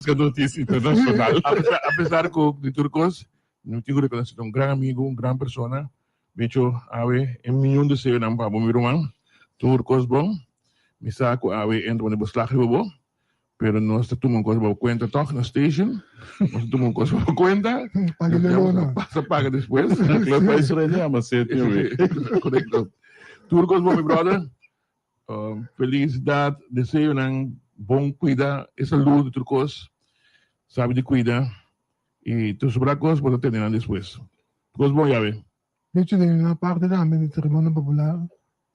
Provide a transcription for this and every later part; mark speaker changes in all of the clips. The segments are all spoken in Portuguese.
Speaker 1: Que notícia internacional. Apesar que de Turcos, não tenho reconhecido um grande amigo, uma grande pessoa. Bicho, ave, milhão de seus não para o meu irmão. Turcos bom, me saco ave entra no beslag bom, pero nós tomamos coisa para conta toch na station. Nós tomamos coisa para conta. Passa paga depois.
Speaker 2: Claro, para isso é mas
Speaker 1: correto. Turcos bom, meu brother. Felicidade, desejo um bom cuidar e saúde de Turcos. Sabe de cuidar e tu sobrar coisas para ter depois. Coisas bom, já vê.
Speaker 3: Weet je, de parte da Mediterrâneo Popular,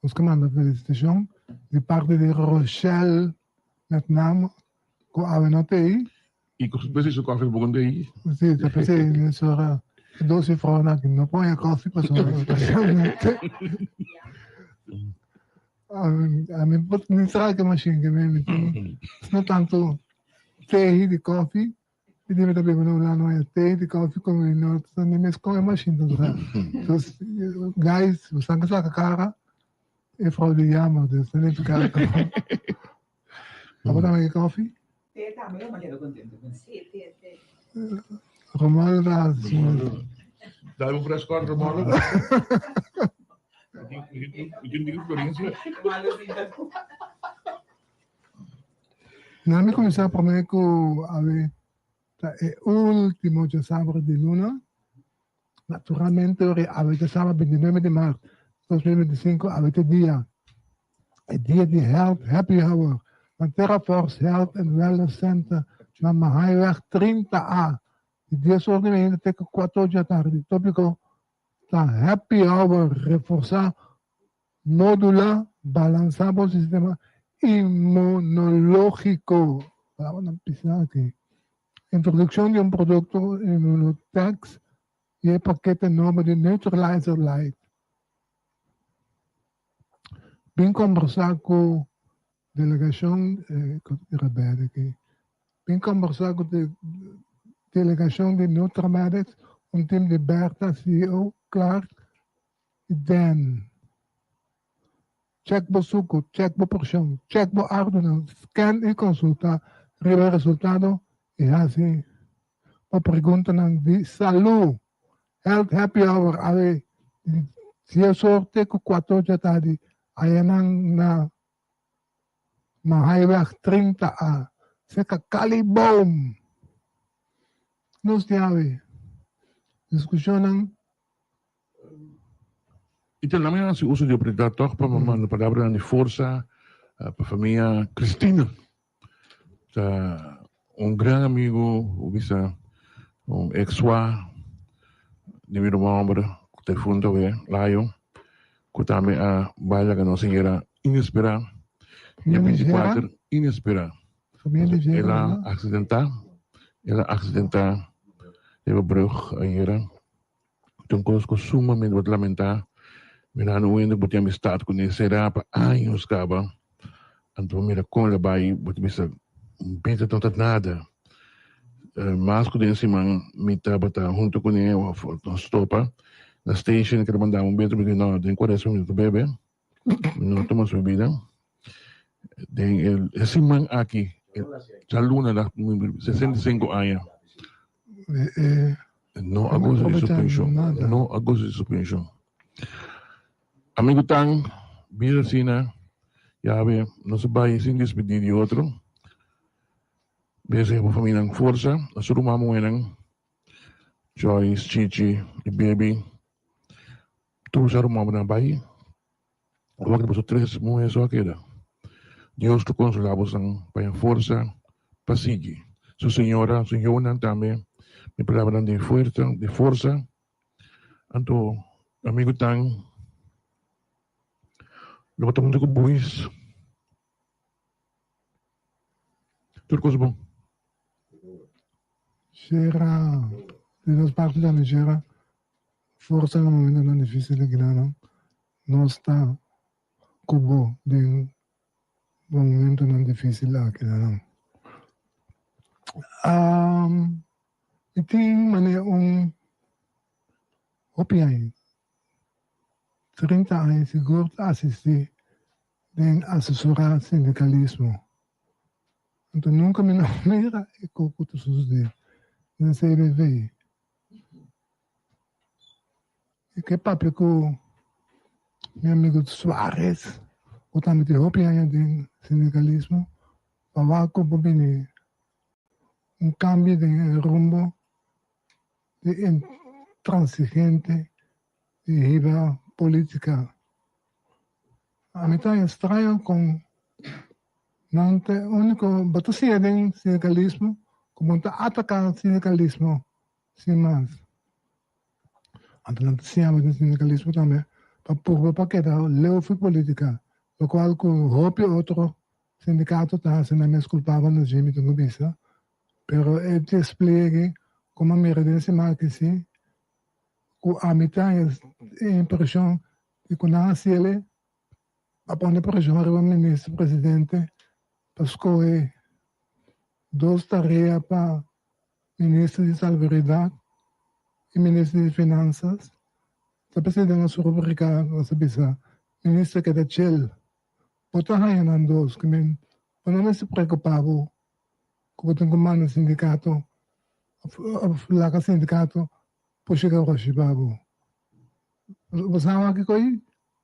Speaker 3: os comandos de felicitação, de parte de Rochelle, met name, com a Venotei.
Speaker 1: E com preciso café bom daí.
Speaker 3: Sim, já pensei nisso, doce frona que não põe a café para a mim pode nem será que a machine que vem, não tanto teh de café. E deve também não é teh de café como não nem mesmo com a machine então guys os sangue saca cara e frau de yama dus nem ficar agora também café
Speaker 4: teh também mas eu contento com teh
Speaker 3: Romulo
Speaker 1: dá um frescor Romulo eu experiência
Speaker 3: não me começar por mim que a ver é o último de sábado de luna. Naturalmente, a sábado 29 de março de 2025, a dia. É dia de Health Happy Hour. Na Terra Force Health and Wellness Center, chama Highway 30A. De dia sorte até 4 da tarde. Tópico da Happy Hour, reforçar, modular, balançar o sistema imunológico. Vamos pensar aqui. Introducción de un producto Immunotex y el paquete enorme de Neutralizer Light. Vim conversar com a delegação, vim conversar com a delegação de Nutramedics, time de Berta, CEO, Clark e Dan. Check suco, check porção, check Arduino, scan e consulta, revela resultado. E assim, a pergunta de saúde, Health Happy Hour, se eu sorte com 4 da tarde, aí na Highway 30A, fica Calibom. Nos diários, discussão.
Speaker 1: Então, na minha uso de oportunidade, toch, para mandar a palavra de força para a família Cristina. Grande amigo, um ex-wa, de meu membro, que te fundo Lion, que também a baila que não senhora inesperada, dia 24, inesperada. Ela acidentar, teve brug aí, então conosco sumamente muito lamentar, mira no ainda botar amistade com ele, será para anos acaba, então mira como ela vai, botar pensa tanto nada. Mas quando esse man me estava junto com ele, nós stopa na station que mandava bem de não, tem 40 minutos bebê, não toma sua bebida. Esse man aqui, já luna da 65 anos, não agosto de suspensão, não agosto de suspensão. Amigo Tang, vida sina, já vê, não se vai sem despedir de outro. Bese po família ng força, nasa rumah mo ng Joyce, Chichi, e Baby. Tu sa rumah mo na bayi. Huwag na po sa 3 mo eso aqueda. Diyos tu consolabos ng payang força, pasigi. Su señora, su Yonan también, mi palabra de fuerza. Anto, amigo Tang, lo matamos ko buwis. Turcos bom.
Speaker 3: C'era nella parte da Nigeria, forse nel momento non difficile che non sta cubo di un momento non difficile che e tem maneira opiai 30 anos seguro assistir den assessorar sindicalismo Então nunca me mira e coco tu suceder. Não sei viver. E que papo com meu amigo Soares, o também de opinião de sindicalismo, para com cambio de rumbo de intransigente de riba política. A mim está estranho com não ter único batalha de sindicalismo como está atacando o sindicalismo sem mais. Então não se chama de sindicalismo também para que dar leu política, o qual com roupa outro sindicato está sendo a mesma culpável no regime do governo, pero ele te explica como a maioria se marca assim, com a metade é impressão de que não se ele a poner pressão ao ministro-presidente para escolher duas tarefas para ministro de Salvaridade e ministro de Finanças. O presidente da rubrica, você pensa, ministro que é da Chile, botar aí nas duas, que não se preocupava com o comando do sindicato, lá que o sindicato, por chegar ao Chibago. Você sabe que aí?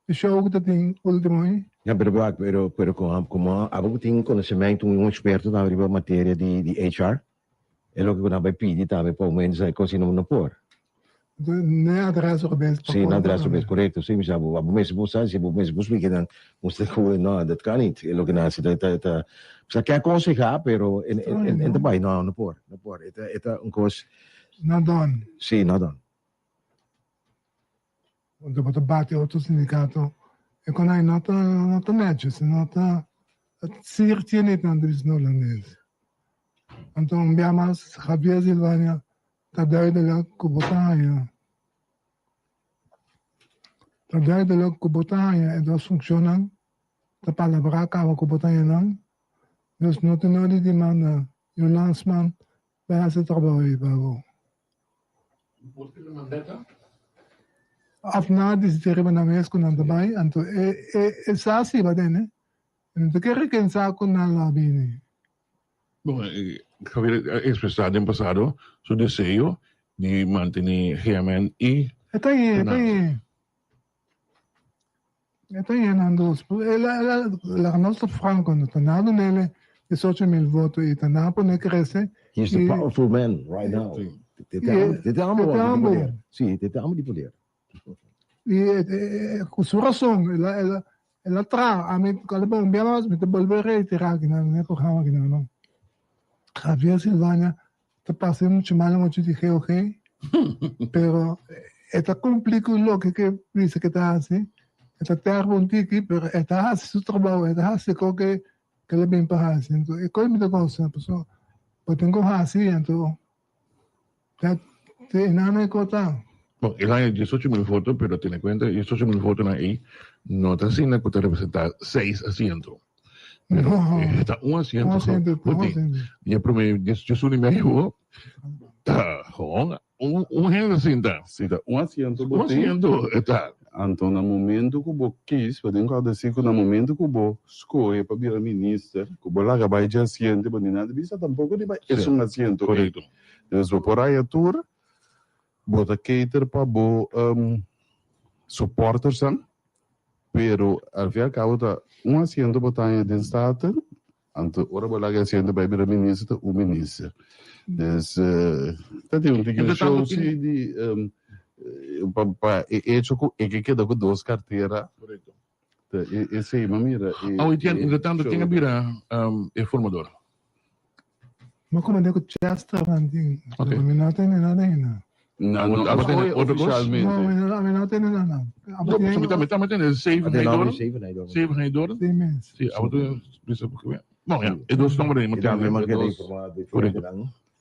Speaker 3: O show que tem último aí?
Speaker 2: Ja, pero como algo tem conhecimento, experto na matéria de HR, é o que eu vai pedir também para o menos aí que não pôr.
Speaker 3: Não é adresse rebelde.
Speaker 2: Sim, na adresse rebelde, correto. Sim, mas o mesmo buscar, se o mesmo buscar, que não, você não, dat kan niet. É o que não se tá, você quer aconselhar, pero também não pôr, não pôr. É coisa.
Speaker 3: Não dá.
Speaker 2: Sim, não dá.
Speaker 3: Quando bate outro sindicato, e quando aí não tá netos, não tá se retém tanto isso no holandês. Então, bem mais, Javier Silvânia, tá doido lá com botanha. Tá doido lá com botanha, e das funcionam, tá palavra acaba com botanha não. Dus não tem nada de demanda, e o lançamento vai ser trabalho, babo. Afna decidiram na mesa com nada bem, então é assim, vai né? Então quero que pensar com nada bem.
Speaker 1: Bom, Javier expressado em passado seu desejo de manter GMN e
Speaker 3: Está aí, Nandos. La nostra Franco, não está nada nele, 18.000 votos, e está nada para não crescer.
Speaker 2: He's the powerful man right now. Dit is allemaal die poder. Sim, dit is allemaal die poder.
Speaker 3: E com sua razão, ela traz, a mim, quando eu me chamo, me devolver a retirar, que não é programa que não. Javier Silvânia está passando muito mal, muito de GOG, pero está complicado o que diz que está assim, está terra um tiki, pero está assim o trabalho, está assim o que ele bem para assim, então é coisa muito coisa, pessoal, eu tenho assim, então, tem nada que contar.
Speaker 1: Bom, ele hay 18.000 votos, pero ten en cuenta, 18.000 votos ahí no te asignan que te representar 6 asientos. Pero está un asiento. Y el promedio, Jesús ni me ayudó. Está, un género cinta.
Speaker 5: Sim, asiento.
Speaker 1: Un asiento, está.
Speaker 5: Então, no momento que eu quis, eu tenho que dizer que no momento que eu escolhi para virar ministro, que eu lá vai de asiento, mas nada disso tampouco é um asiento.
Speaker 1: Correcto.
Speaker 5: Então, vou por aí a tour, bota cater para supporters, pero al fin y al cabo tá asiento botar de estado, então ora vou lá que asiento para virar ministro, o ministro. Então, tem um show de hecho que queda com 2 carteiras.
Speaker 1: Correcto.
Speaker 5: Esse aí, mira.
Speaker 1: Entretanto, tem a vira formador.
Speaker 3: Mas como é que o Chester não tem nada ainda.
Speaker 5: Não,
Speaker 1: outra coisa?
Speaker 3: Não tem nada.
Speaker 1: Também tem 7 reidores. 7 reidores.
Speaker 3: Sim,
Speaker 1: Bom, ja, e dois estão aí,
Speaker 2: Kita memang kita informado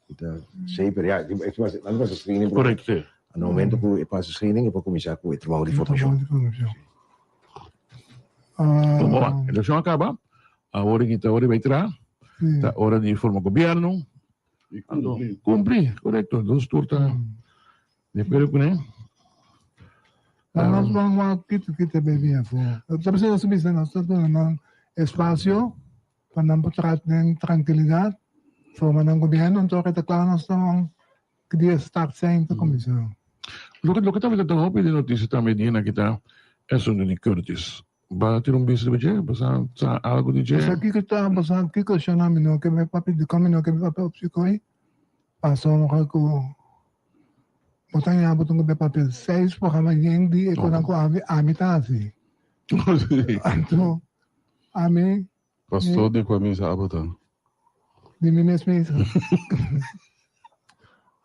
Speaker 2: kita sempre ja, het was een screening.
Speaker 1: Correcto, sim.
Speaker 2: No momento que passa a screening, depois começar com o trabalho de Photoshop.
Speaker 1: Vamos lá, a eleição acaba, a hora que está hora vai entrar, a hora de formar governo, cumprir, correto, 2 turtas, depois, né?
Speaker 3: Nós vamos kita bebia fo. Tapos yung sabihin nós estamos nang espaço para tratar de tranquilidad, forma ng gobyerno, entonces está claro que dia start sa comissão.
Speaker 1: Lo que estava tentando ouvir de notícia também dia kita é sobre o Curtis. Vai ter business ba dia? Basta sa algo de dia?
Speaker 3: Sa kita basta kiko siya namin no, kaya may papi di kami no, kaya may papi opsi ko paso mo ko basta niya abot ng papi 6 po kami hindi ito lang ko ami tasi. Anto ami
Speaker 5: Pastor de kwami sa abotan.
Speaker 3: di mi mesmo.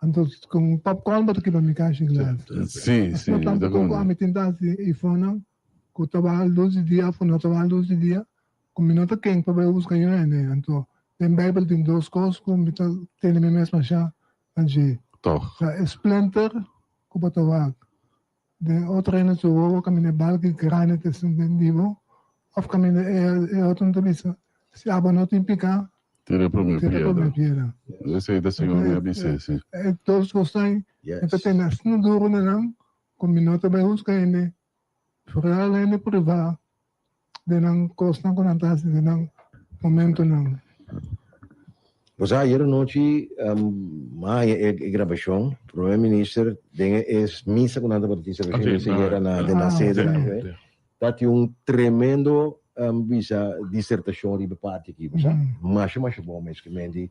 Speaker 3: Anto kung popcorn ba to kiba mi kashi glass.
Speaker 5: Sim, sim.
Speaker 3: Não tanto com a mitindade e fona, com o trabalho 12 dias, fona trabalho 12 dias, com minuto quem para ver buscar eu né, então tem Bible tem duas coisas, com minuto tem me mesmo já, anji.
Speaker 5: Toch.
Speaker 3: Splinter, com o trabalho. De outra ainda so o caminho balque grande te sentendivo, of caminho é outro entrevista. Se abono tem picar,
Speaker 5: Tere pro meu
Speaker 3: tira para
Speaker 5: piada.
Speaker 3: piada.
Speaker 5: Esse aí da senhora me abisse, sim.
Speaker 3: É todos gostam.
Speaker 2: Yes.
Speaker 3: Então tem nas no duro na lang, com minuto para buscar ele. Para ele privar de nang costa com antas de nang momento nang.
Speaker 2: Pues ayer noche, maya gravação, o primeiro-ministro misa com nada para dizer que era na sede lá, tá tinha tremendo visa dissertação de parte aqui, mas bom, mas que mendi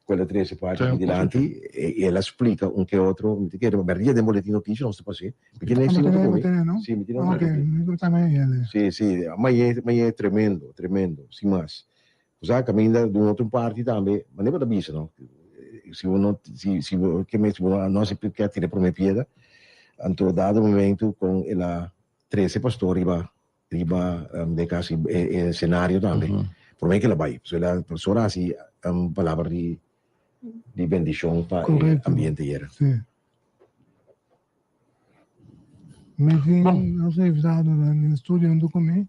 Speaker 2: quella 13 parte di dilanti e la explica un che altro, che per via del bolettino notizie non sta passando, perché lei sì, mi tiene sì, ma è tremendo, sì, mas. Cos'è cammina da un'altra parte também, ma ne va da bisa, no? Se uno che me non si più che attire per me piede, hanno dato un momento con la 13 pastori riba dei casi e scenario também. Per me che la vai, se la persona si palabra di bendición para el ambiente era.
Speaker 3: Sì. Não sei se no estúdio onde comi,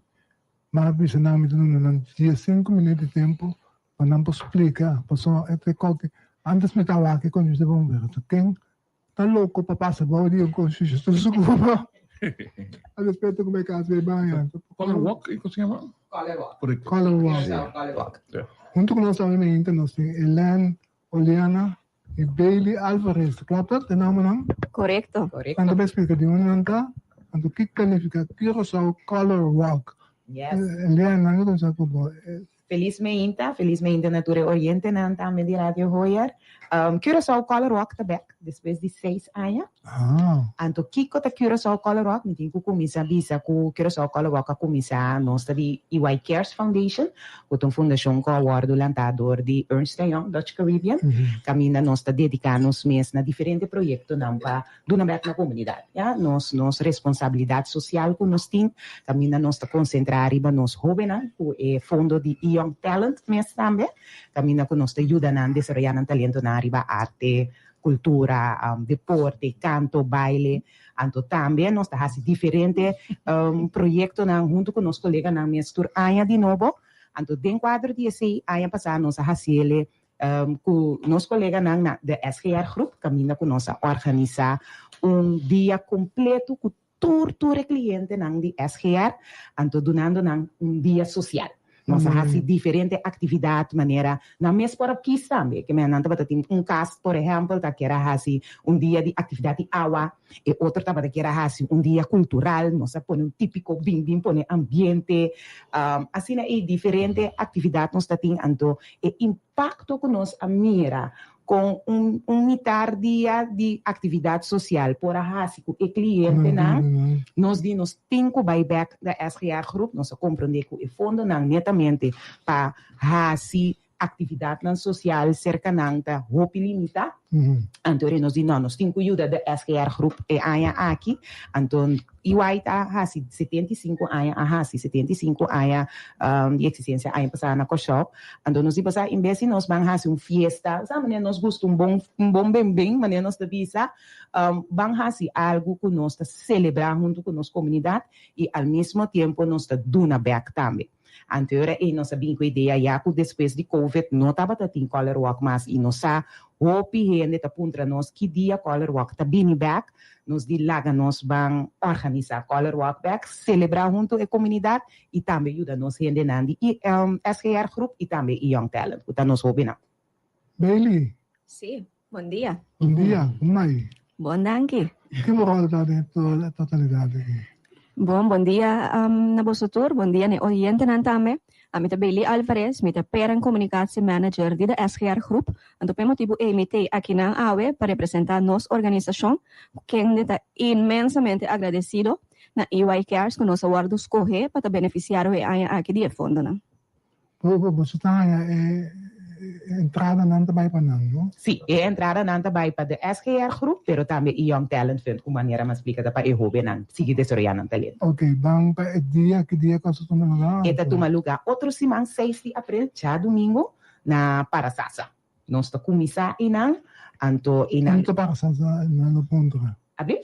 Speaker 3: mas bisa namin nang 5 minutos de tempo para não explicar, passou até qualquer antes me tava aqui com os bombeiros, quem tá louco para passar por dia com os estou seguro. A respeito como é que as bem,
Speaker 1: Color walk, ¿cómo se llama?
Speaker 3: Color Walk. Junto com nós também nós tem Elen, Oliana e Bailey Alvarez, klopt dat? De namen dan?
Speaker 6: Correcto.
Speaker 3: En de explica die one nanta, en de kik kalifica Curaçao Color Walk.
Speaker 4: Yes.
Speaker 3: Eliana, não sei como.
Speaker 4: Felizmente Nature Oriente nanta de Radio Hoyer. Curaçao Color Walk tabek, depois de 6 anos. Anto kiko ta Curaçao Color Walk, me tinha comisa bisa ku Curaçao Color Walk a comisa nossa de EY Cares Foundation, com fundação com award lantador de Ernst & Young Dutch Caribbean. Camina nós está dedicados mês na diferente projeto não para duna na comunidade. Ja, nos responsabilidade social que nós tem, camina nós está concentrar riba nos jovens, com o fundo de Young Talent mês também. Camina com nós está ajudando a desenvolver talento na riba arte, cultura, deporte, canto, baile. Anto também nós está fazendo diferente projeto junto com nossos colegas na mestura Aya de novo. Anto den quadro de esse Aya passar nós fazendo com nossos colegas na da SGR Group, caminha com nós organizar dia completo com todo cliente na de SGR, anto donando dia social. Nós fazemos diferentes atividades, maneira, na mesma por aqui também, que me nanta para ter caso, por exemplo, que era fazer dia de atividade de água, e outro estava que era fazer dia cultural, nós põe típico bim põe ambiente, assim é diferente atividade nós temos, então, e impacto que nós mira com mitad dia de atividade social por fazer com o cliente nós dimos 5 buyback da SGR Group, nós compreendemos que o fundo netamente para fazer atividade social cerca da roupa limitada. Então, nós dimos, nós temos ajuda da SGR Group e aqui, então, EY está 75 anos, 75 anos de existência, passar na Cochó. Então, nós dimos, em vez de nós vamos fazer uma fiesta, sabe, nós gostamos bom bem, mas nós devemos vamos fazer algo que nós celebrar junto com a nossa comunidade e, ao mesmo tempo, nós damos back também. Anterior e nós sabíamos que a ideia já que depois de COVID não estava tendo color walk mas e nós sa hopi gente tá puntra nós que dia color walk tá bini back nos di laga nós bang organizar color walk back celebrar junto a comunidade e também ajuda nós gente nandi e SGR Group e também Young Talent que tá nós hobby.
Speaker 3: Bailey,
Speaker 6: Sí, buen día.
Speaker 3: bom dia, como aí?
Speaker 6: Bom danke.
Speaker 3: Que moral está dentro da totalidade aqui?
Speaker 6: Bom dia na Bosotur, bom dia ne oriente nantame. Amita Bailey Alvarez, mita Parent Communication Manager de SGR Group. Anto pe motivo emite aqui na AWE para representar nossa organização, que está imensamente agradecido na EY Cares que nos awardo escolher para beneficiar aqui de fundo.
Speaker 3: Você está entrada não também para não, não?
Speaker 4: Sim, é entrada não também para a SGR Group, pero também Young Talent Fund, com maneira mais explicada para o hobby não, seguir desorientando talento.
Speaker 3: Ok, vamos para o dia que você está no lugar?
Speaker 4: Eta toma lugar outro semana 6 de abril, já domingo, na Parasasa. Nós está começar e não, anto e não.
Speaker 3: Não para no ponto.
Speaker 4: Abri?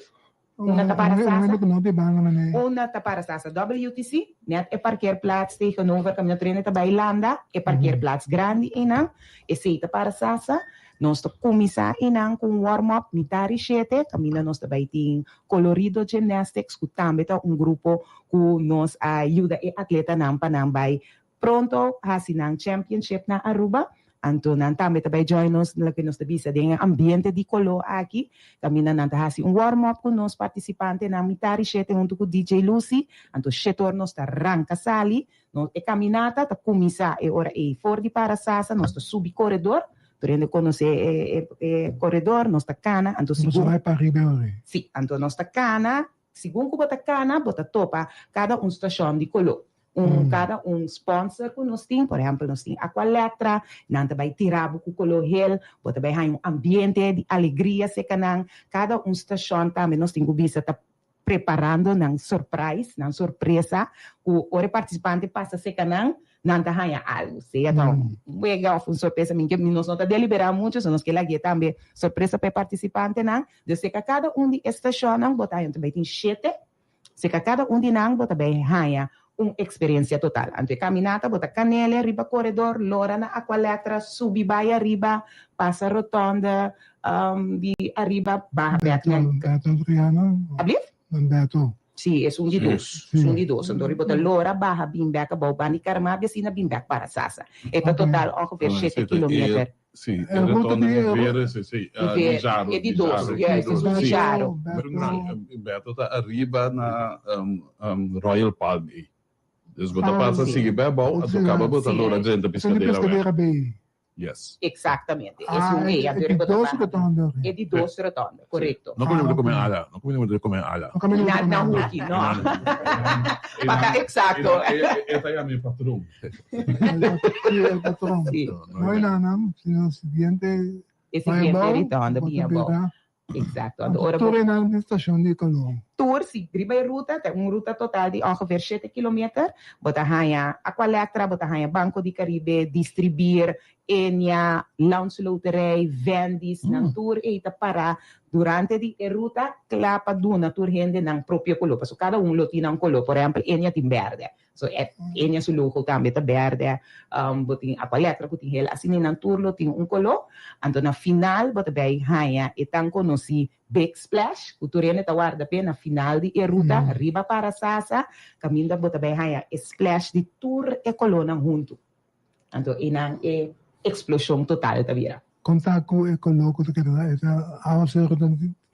Speaker 4: Una Taparasasa.
Speaker 3: Não,
Speaker 4: Una Taparasasa WTC, net e parkeerplaats tegenover caminho trein te Bailanda, e parkeerplaats grande e não, e seita Parasasa. Nós está começar e não com warm-up, mitari chete, caminho nós está tem colorido gymnastics, que também tá grupo que nos ajuda e atleta não para não vai pronto, hasinang championship na Aruba. Anto também também join nos na que nos tabisa de ambiente de colo aqui. Caminha nanta hasi warm-up com nos participantes na mitari chete junto com DJ Lucy. Anto chetor nos ta ranca sali, no e caminata ta começar e ora e for di Parasasa nos ta subi corredor. Turende conhecer corredor, nos ta cana, anto
Speaker 3: você vai para Ribeirão.
Speaker 4: Sim, anto nos ta cana, segundo que bota cana, bota topa cada estação de colo. Cada sponsor que nós temos, por exemplo, nós temos Aqualetra, nós também tiramos o color hill, nós também temos ambiente de alegria, se canang, cada estação também nós temos que estar preparando uma surpresa, o participante passa se canang, não tá ganha algo, se então, legal, uma surpresa, que nós não tá deliberando muito, nós que lá também surpresa para participante, não, de se cada de estação, não, botar também tem 7, se cada de não, botar bem ganha experiência total. Anto caminata, bota canela, riba corredor, lora na Aqualetra, subi vai arriba, passa rotonda, di arriba, barra
Speaker 3: Beto Adriano.
Speaker 4: Abli?
Speaker 3: Beto.
Speaker 4: Sì, è un di dos. Un di dos. Anto riba lora, barra bimbek, bau bani karma, besina bimbek para Sasa. Eta total ongeveer 7 kilometer.
Speaker 5: Sì, il rotondo di Vere, sì, di Jaro.
Speaker 4: E di dos, di Jaro.
Speaker 5: Beto tá arriba na Royal Palm. Dus bota passa seguir bebal, tu acaba botando lora gente pescadeira. Yes.
Speaker 4: Exatamente.
Speaker 3: É de doce rotonda.
Speaker 4: É de doce rotonda, correto.
Speaker 1: Não podemos comer ala. Não podemos comer ala.
Speaker 4: Na Huki, não. Para exato.
Speaker 5: Esta é a minha patrão.
Speaker 3: El patrón. No hay nada, sino siguiente.
Speaker 4: El siguiente rotonda, bien bom. Exato.
Speaker 3: Agora na estação de Colombo.
Speaker 4: Tour, sim, driba ruta, tem ruta total de ongeveer 7 kilometer. Bota hanha Aqualetra, bota hanha Banco de Caribe, distribuir, Enia, Lounge Loterij, Vendis, na tour, e para durante di ruta, clapa duna tour hende ng proprio color. So cada lo tiene un color, por ejemplo, Enia tin verde. So Enia su logo também tá verde, botin Aqualetra, botin hel, assim ng tour lo tiene un color. Ando na final, bota bay hanha, etang konosi Big Splash, o turene ta guarda pena final di ruta, arriba para Sasa, caminda bota bay hanha, splash di tour e colona junto. Ando inang explosão total ta vira.
Speaker 3: Conta com o coloco que era a ser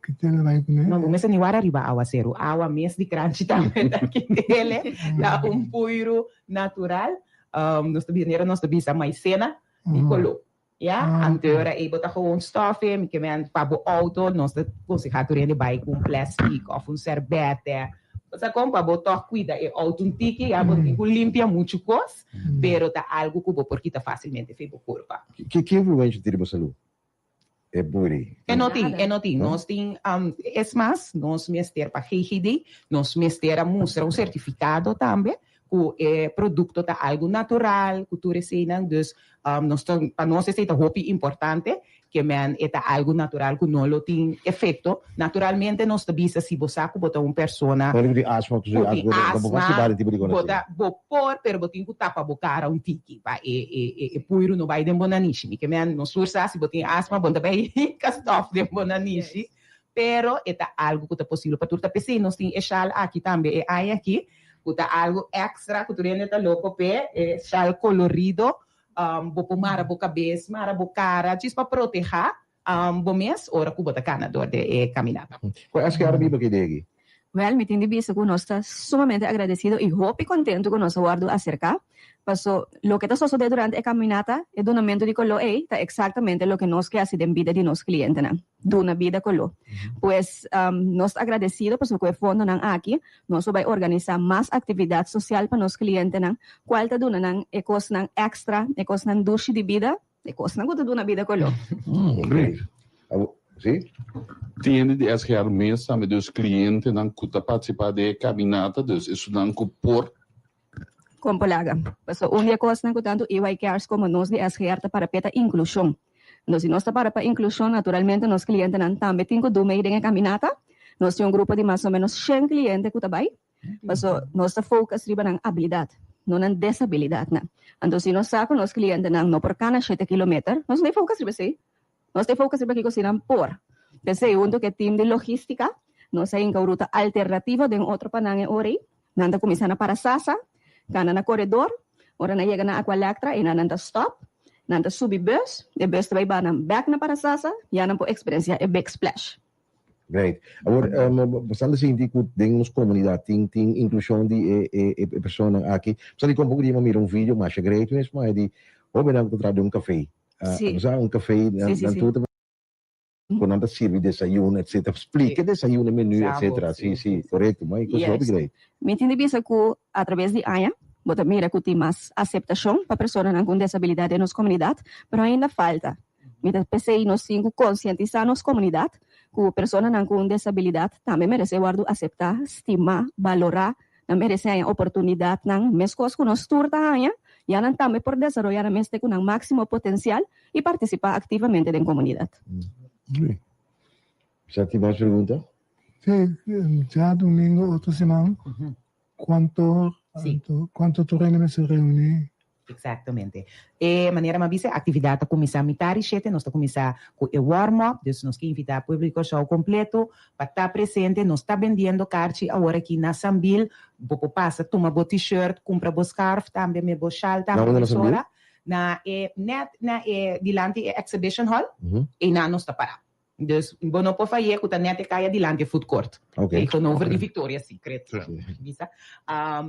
Speaker 3: que tem vai com
Speaker 4: não vamos nem guarda arriba awa zero awa mes de crunchy também aqui dele na puiro natural nós bisa mais cena e colo ja anterior e bota gewoon stoffen me que men pabo auto nós conseguir turene vai com plástico ou serbete. Você compra, botar cuida e autêntico, já botar limpia muito coisa, pero tá algo que porque tá facilmente feito corpo.
Speaker 2: Que influência tem você saúde? É buri.
Speaker 4: É não tem. Nós tem mais, nós mester para GGD, nós mester a mostrar certificado também, ku produkto ta algo natural, kultura sinang, dus para nós esta hopi importante, que man eta algo natural que não lo tem efeito. Naturalmente nós tabisa si bosaco bota uma persona
Speaker 2: Kalau di asma tu
Speaker 4: asma, bota bopor, pero botin ku tapa bocara um tiki, pa puiro no vai dem bonanishi, que man no sursa si botin asma bonta vai kastof dem bonanishi. Pero eta algo que tá possível para turta PC, nós tem echal aqui também, aí aqui, que tá algo extra, que tu tá louco pé, echal colorido, bopo mara bo cabeça, mara bo cara, diz para proteger, bo mês, ora que bota canador de caminhada.
Speaker 2: Acho que era bem porque degi.
Speaker 6: Well, me tiene visto que uno está sumamente agradecido y hope y contento con nuestro guardo acerca. Pasó lo que está sucediendo durante la caminata es de un momento de color está exactamente lo que nos que hace en vida de los clientes, ¿no? De una vida color. Pues nos agradecido por su que fondo aquí, nos va a organizar más actividad social para los clientes, ¿no? Cuál está dando ecos extra, ecos dulce de vida, ecos de una vida color.
Speaker 2: Great. Sim?
Speaker 5: Tiene de SGR mesa met dus cliënten dan kuta participar de caminata, dus is dan por
Speaker 6: Como polaga. Paso un día cosa que tanto iba a quedar como nos de SGR para peta inclusión. No si no está para inclusión, naturalmente nos clientes también tengo do meio en caminata. Nos tem grupo de más o menos 100 clientes que tabay. Paso nos está focus riba ng habilidad, no ng disabilidad na. Ando si nos saco nos clientes no por cada 7 kilometer, nos de focus riba si. Nós temos focus aqui cozinhar por. Pensei junto que team de logística, nós aí em ruta alternativa de outro panang ori, nanda começar para Sasa, kana na corredor, ora na chega na Aqualectra e nanda stop, nanda subi bus, de bus vai ba na back na para Sasa, ya na po experiência e big splash.
Speaker 2: Great. Agora, bastante assim, tipo, dentro da comunidade, tem inclusão de pessoas aqui. Bastante como podia mirar vídeo, mas é great, mas de, ou bem encontrar um café. Um café, tudo com nada serve desayuno, etc. Explica desayuno, menu, etc. Sim, correto, mas isso é great.
Speaker 6: Me entende bem que através de AIA, bota mira que tem mais aceitação para pessoas com disabilidade na nossa comunidade, mas ainda falta. Me pensei nós cinco conscientizar nossa comunidade que pessoas com disabilidade também merecem aceitar, estimar, valorar, merecem a oportunidade, mesmo coisas que nós turta AIA, ya também por desarrollar a mente com o máximo potencial e participar ativamente na comunidade.
Speaker 2: Já tem mais pergunta?
Speaker 3: Sim, já domingo, outra semana, quanto terreno se reúne?
Speaker 4: Exatamente. E maneira mais a atividade começar a mitad 7, nós começar com o warm-up, então nós que invitar o público show completo para estar presente, nós está vendendo carte agora aqui na Sambil, você passa, toma o t-shirt, compra o scarf, também me o chal, também na dilante exhibition hall, e na nós está parado. Dus não pode fazer que net caia dilante food court. Tegenover de Victoria's Secret.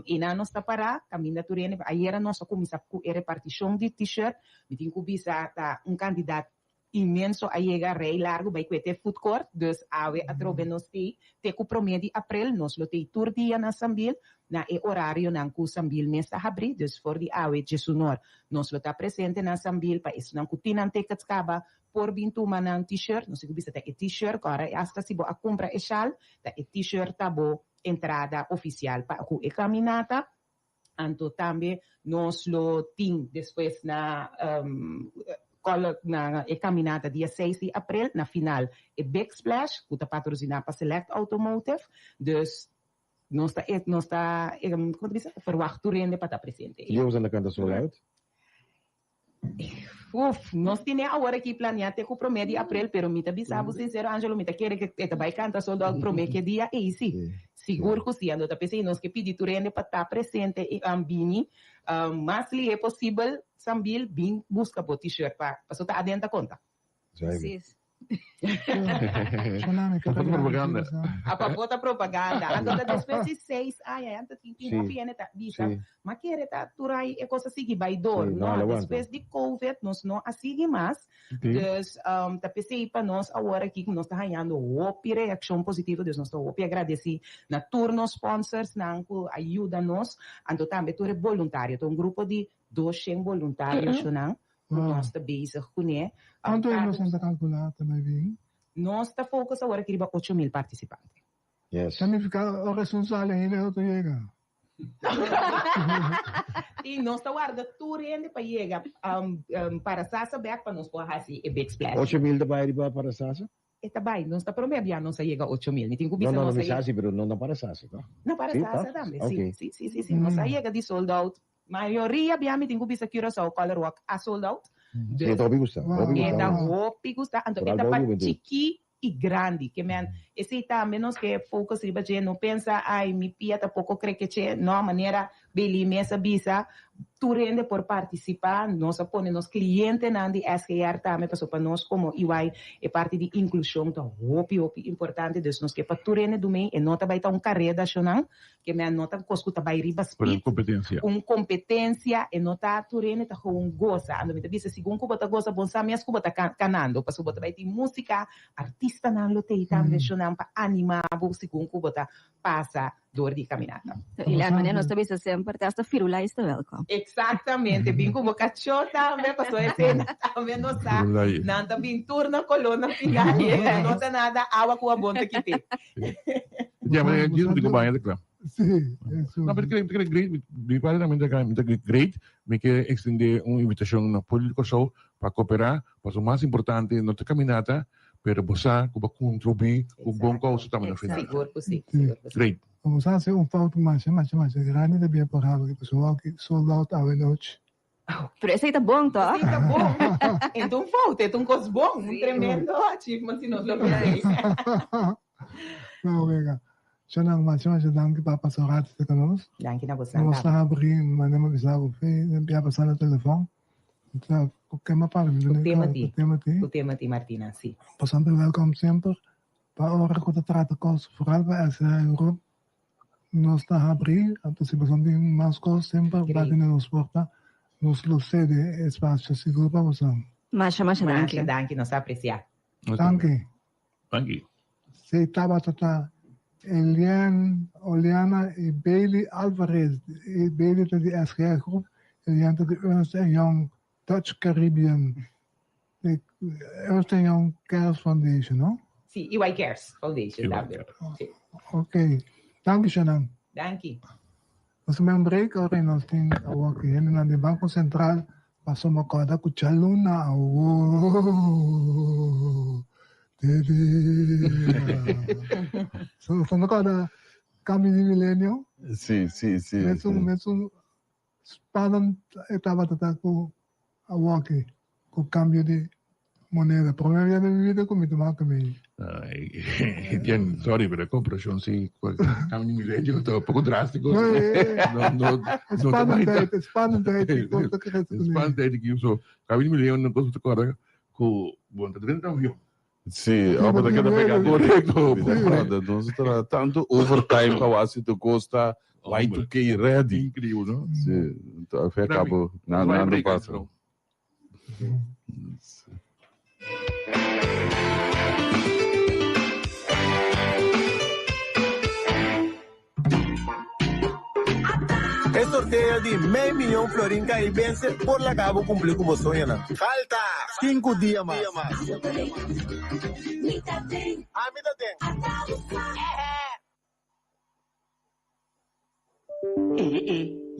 Speaker 4: E na nós está para caminho turene. Ayer nós começamos com a repartição de t-shirt. Me tem que bisa candidato imenso a chegar rei largo by kwete food court. Dus awe atrobe nos te kupromedi april nos lo te tour dia na Sambil na horário nan ku Sambil mesta abri. Dus for di awe jesunor nos lo ta presente na Sambil pa is nan kutinan tickets kaba por bintuma ng t-shirt, no sei bisa ta t-shirt, kara hasta si bo a compra esal, ta t-shirt tabo entrada oficial pa ku caminata, anto también nos lo ting después na na caminata dia 6 de abril, na final Big Splash, que está patrocinado para Select Automotive, dus nos está como dice, verwacht rende para estar presente.
Speaker 2: E vamos na canta sold out?
Speaker 4: Nós temos agora aqui planeado ter com o promédio de abril, pero me bisabo sincero, Angelo, me quer que vai cantar só do promédio que dia e sim. Seguro que sim, ando tá pensando nós que pedir turene para estar presente e ambini, mas se é possível, Sambil bem busca o t-shirt para só estar dentro da conta.
Speaker 6: Sim.
Speaker 1: Propaganda.
Speaker 4: Apa bota propaganda. Agora depois de 6, anta tem piene tá bisa. Mas quer tá turai é coisa seguir by door, não? Depois de COVID nós não assige mais. Dus tá pensei para nós agora aqui nós tá ganhando opi reação positiva, dus nós tô opi agradecer na turno sponsors na ajuda nós, ando também tu é voluntário, então grupo de 200 voluntários não. Nós está bezig com ele.
Speaker 3: Quanto é nós anda calcular também?
Speaker 4: Nós está focus agora que 8,000 participantes.
Speaker 2: Yes.
Speaker 3: Significa o responsável ainda é outro chega.
Speaker 4: E nós está guardando tudo ainda para chegar para Sasa back para nós correr assim e big splash.
Speaker 2: 8,000 ba riba para Sasa?
Speaker 4: Está bem, nós está prometendo não chega 8,000.
Speaker 2: No, me Sasa, pero no para Sasa, no?
Speaker 4: Não para
Speaker 2: Sí,
Speaker 4: Sasa
Speaker 2: tá?
Speaker 4: também,
Speaker 2: Okay.
Speaker 4: sim. Nós chega de sold out. Maioria biami tem que Curaçao Color Rock a sold out.
Speaker 2: Sí, Toby gusta.
Speaker 4: Eta hopi gusta, então
Speaker 2: Por
Speaker 4: eta
Speaker 2: algo
Speaker 4: para
Speaker 2: juventud.
Speaker 4: chiqui e grande, que man, esse tá menos que focus riba je não pensa, ai, mi pia tá pouco crê que che, não maneira beli mesa bisa, tu rende por participar, nós põe nos clientes na de SGR também passou para nós como EY é parte de inclusão tá hopi importante dus nós que para tu rende do meio e nota vai tá carreira nacional que me nota cosco tá vai riba speed com competência e nota tu rende tá com goza ando me bisa segundo bota goza bom sa minhas bota canando passou bota vai ter música artista na lote também nacional para animar o segundo bota passa door die caminata.
Speaker 6: Ilan man nós também sempre esta firula está welcome.
Speaker 4: Exatamente, bem como cachota, me passou a cena, também não está, nada bem turno coluna final, não tem nada, água com a bonta que tem.
Speaker 1: Ya, mas disso que banyak de claro.
Speaker 3: Sim, isso.
Speaker 1: Não, porque é great, de parte também é great, me que extender uma invitação na político show para cooperar, para o mais importante, não ter caminata, pero você como contribuir com bom causa também no final.
Speaker 4: Seguro, sim.
Speaker 1: Great.
Speaker 3: Vamos fazer foto mais grande da minha porrada que pessoal que sold out à noite.
Speaker 6: Pero esse tá bom, tá?
Speaker 4: Sim, tá bom. Então falta, é um coisa bom, tremendo achievement se nós lograremos.
Speaker 3: Não, vega. Já não mais danke para passar rato de nós.
Speaker 4: Danke na você.
Speaker 3: Nós está abrindo, mas não me avisava o fei, não ia passar no telefone. Então, o que me fala? O tema de Martina, sim. Passando welcome sempre. Para a hora que eu trato coisas, vooral bij essa Europa, nós está abrindo, então se você tem mais coisas sempre, vai ter nos porta, nos lucede espaço seguro para você.
Speaker 6: Masha,
Speaker 4: danke, nós apreciamos.
Speaker 3: Danke. Se estava tata Eliana e Bailey Alvarez, e Bailey de SGR Groep, Eliana de Ernst Young Dutch Caribbean, de Ernst Young Cares Foundation, não?
Speaker 4: Sim, EY Cares Foundation.
Speaker 3: Ok, danke Shannon.
Speaker 4: Danke.
Speaker 3: Nós temos break agora nós temos aqui no Banco Central passou uma coisa com a Luna. São agora caminho de milênio.
Speaker 5: Sim.
Speaker 3: Mesmo padam estava com a walkie com cambio de moneda. Problema da minha vida comigo também.
Speaker 1: Sorry, pero comparación sí, cambio de milenio, todo un poco drástico. Expandente que usou. Cambio de milenio não gosto agora com bom tá dentro do avião.
Speaker 5: Sim, aber da cada pegar correto. Nós está tanto overtime para você tu gosta vai to que ready.
Speaker 1: Incrível, não?
Speaker 5: Sim, então acabou nada passa.
Speaker 7: El sorteo de medio millón florín caribense por la cabo cumplir con vos sueña. Falta 5 días más. Mitad de.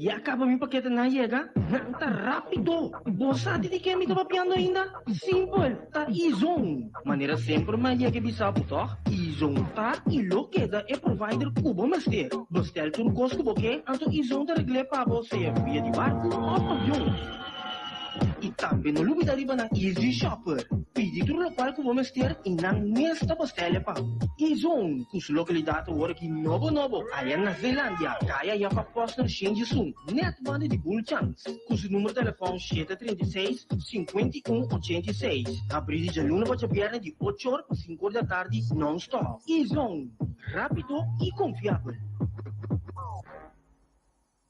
Speaker 8: E acaba mi paquete na chega? Tá rápido. Você de que me tá papiando ainda? Simple, tá Izon. Maneira sempre mais é que bisapo, tá? Izon tá e lo queda é provider cubo master. Bastel tudo gosto porque anto Izon da regle para você via de barco ou avião. E também no lugar da na Easy Shopper. Pedi tudo local que vamos ter e não nesta bastela pa. Izon, cuja localidade agora que novo. Aí na Zelândia, caia e a proposta no Change Zoom. Net banda de Bull Chance. Cujo número de telefone 736-5186. Abrir de luna para perna de 8 horas para 5 horas da tarde non-stop. Izon, rápido e confiável.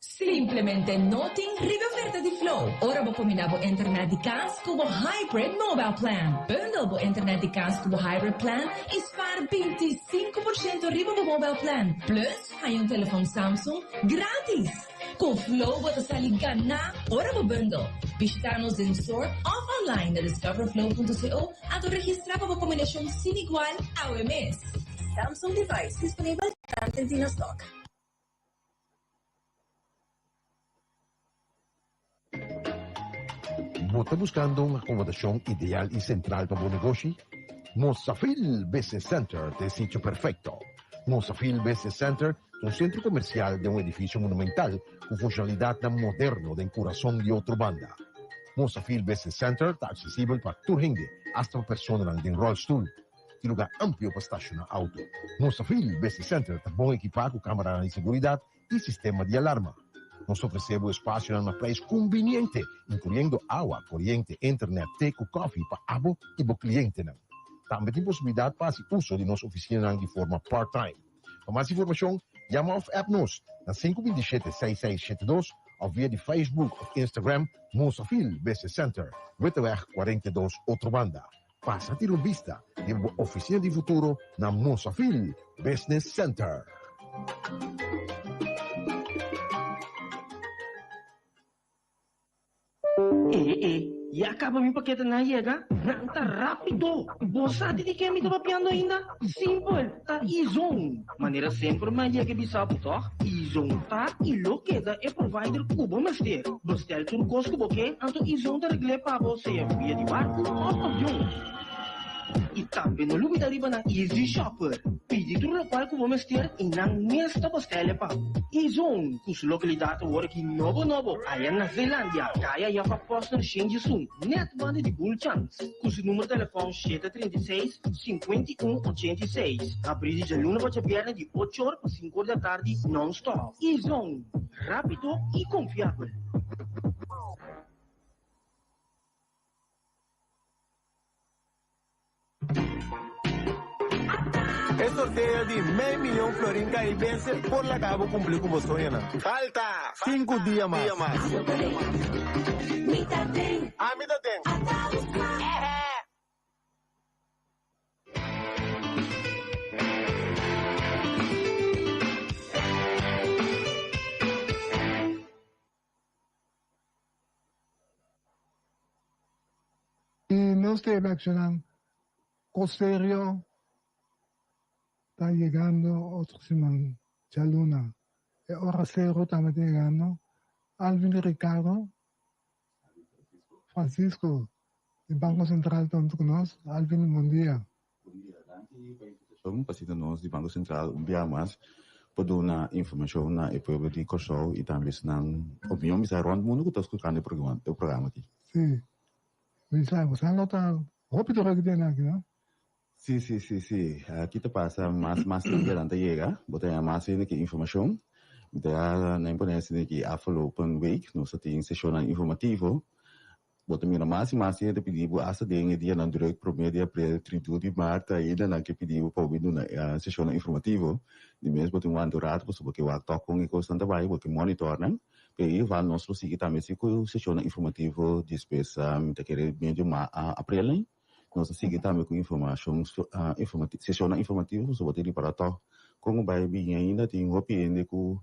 Speaker 9: Simplesmente não tem oferta de Flow. Ora vou combinar o internet de casa com o Hybrid Mobile Plan. Bundle o internet de casa com o Hybrid Plan e spara 25% riba do Mobile Plan. Plus, hay telefone Samsung grátis. Com Flow você sai ganhar ora o bundle. Visitar-nos em store ou online na discoverflow.co a registrar para a combinação sem igual ao mês. Samsung device disponível tanto em stock.
Speaker 2: ¿Está buscando una acomodación ideal y central para un negocio? Mozafil Business Center es el sitio perfecto. Mozafil Business Center es un centro comercial de un edificio monumental con funcionalidad tan moderno de corazón de otra banda. Mozafil Business Center está accesible para todo gente, hasta personas en rollstool. Y lugar amplio para estacionar auto. Mozafil Business Center está bien equipado con cámaras de seguridad y sistema de alarma. Nos ofrecemos espacio en un precio conveniente, incluyendo agua, corriente, internet, té, coffee para abo y para clientes. También hay posibilidad para hacer uso de nuestra oficina de forma part-time. Para más información, llama a app-nos na 527-6672 of via de Facebook of Instagram Mozafil Business Center, Witteweg 42, outra banda. Passa a ter uma vista de uma oficina de futuro na Mozafil Business Center.
Speaker 8: E acaba mi paquete na chega? Tá rápido. Você de que me tá papiando ainda? Simple, tá Izon. Maneira sempre mais chega bisapo, tá? Izon tá e lo que da é provider cubo master. Bestel turcos cubo que anto Izon da regle para você via de barco ou avião. E também no lugar da riba na Easy Shopper. Pedi tudo para que vou mexer e não nesta postele pa. Izon, cuja localidade agora que novo, aí na Zelândia. Kaya já proposta no Shenji Sun. Net banda de Bull Chance. Cujo número de telefone 736-5186. Abrir de luna para perna de 8 horas para 5 horas da tarde non-stop. Izon, rápido e confiável.
Speaker 7: El sorteo de medio millón florín caribense por la cabo cumplió con vosotros. Falta 5 días más. Mitad ten.
Speaker 3: Y no estoy reaccionando. Costerio está llegando otro semana. Chaluna. Hora cero también está llegando. Alvin y Ricardo. Francisco. El Banco Central tanto con nos. Alvin, buen día.
Speaker 10: Bom dia, dankie by die pasita nós di Banco Central dia mas para na informação na e povo de Kosovo e também na opinião bisa rond mundo que estás colocando o programa aqui.
Speaker 3: Sim. Bisa, você anota rápido que tem aqui, não?
Speaker 10: Sí. Aquí te pasa más adelante llega, botei mais que informação. Botei na imponência que afgelopen week nós temos sessão informativo. Botei mira mais de pedido essa dia na durante primeiro de abril, 30 de março ainda na que pedido para vir na sessão informativo. De mesmo botei durado porque o toque com o constante vai porque monitorando. Aí vai nosso seguir também se com sessão informativo despesa me querer meio abril. Nós seguimos também com informação sessão informativa sobre o para tal como vai vir ainda tem opinião que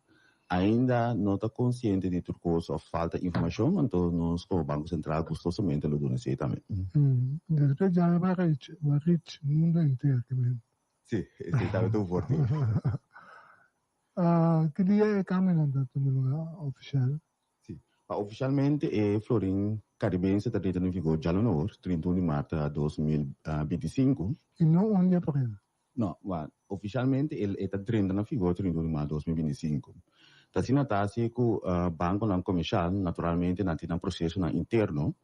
Speaker 10: ainda não está consciente de tudo coisa ou falta de informação então nós como Banco Central gostosamente lo dona sei também.
Speaker 3: Depois já vai reach mundo inteiro também.
Speaker 10: Sim, esse também tão forte.
Speaker 3: Que dia é caminhando também oficial?
Speaker 10: Sim, oficialmente é Florim Caribense está entrando em vigor já no 31 de março de 2025.
Speaker 3: E não onde é por ele?
Speaker 10: Não, oficialmente ele está entrando em vigor 31 de março de 2025. Está sendo assim que o banco não comercial, naturalmente, não tem um processo interno.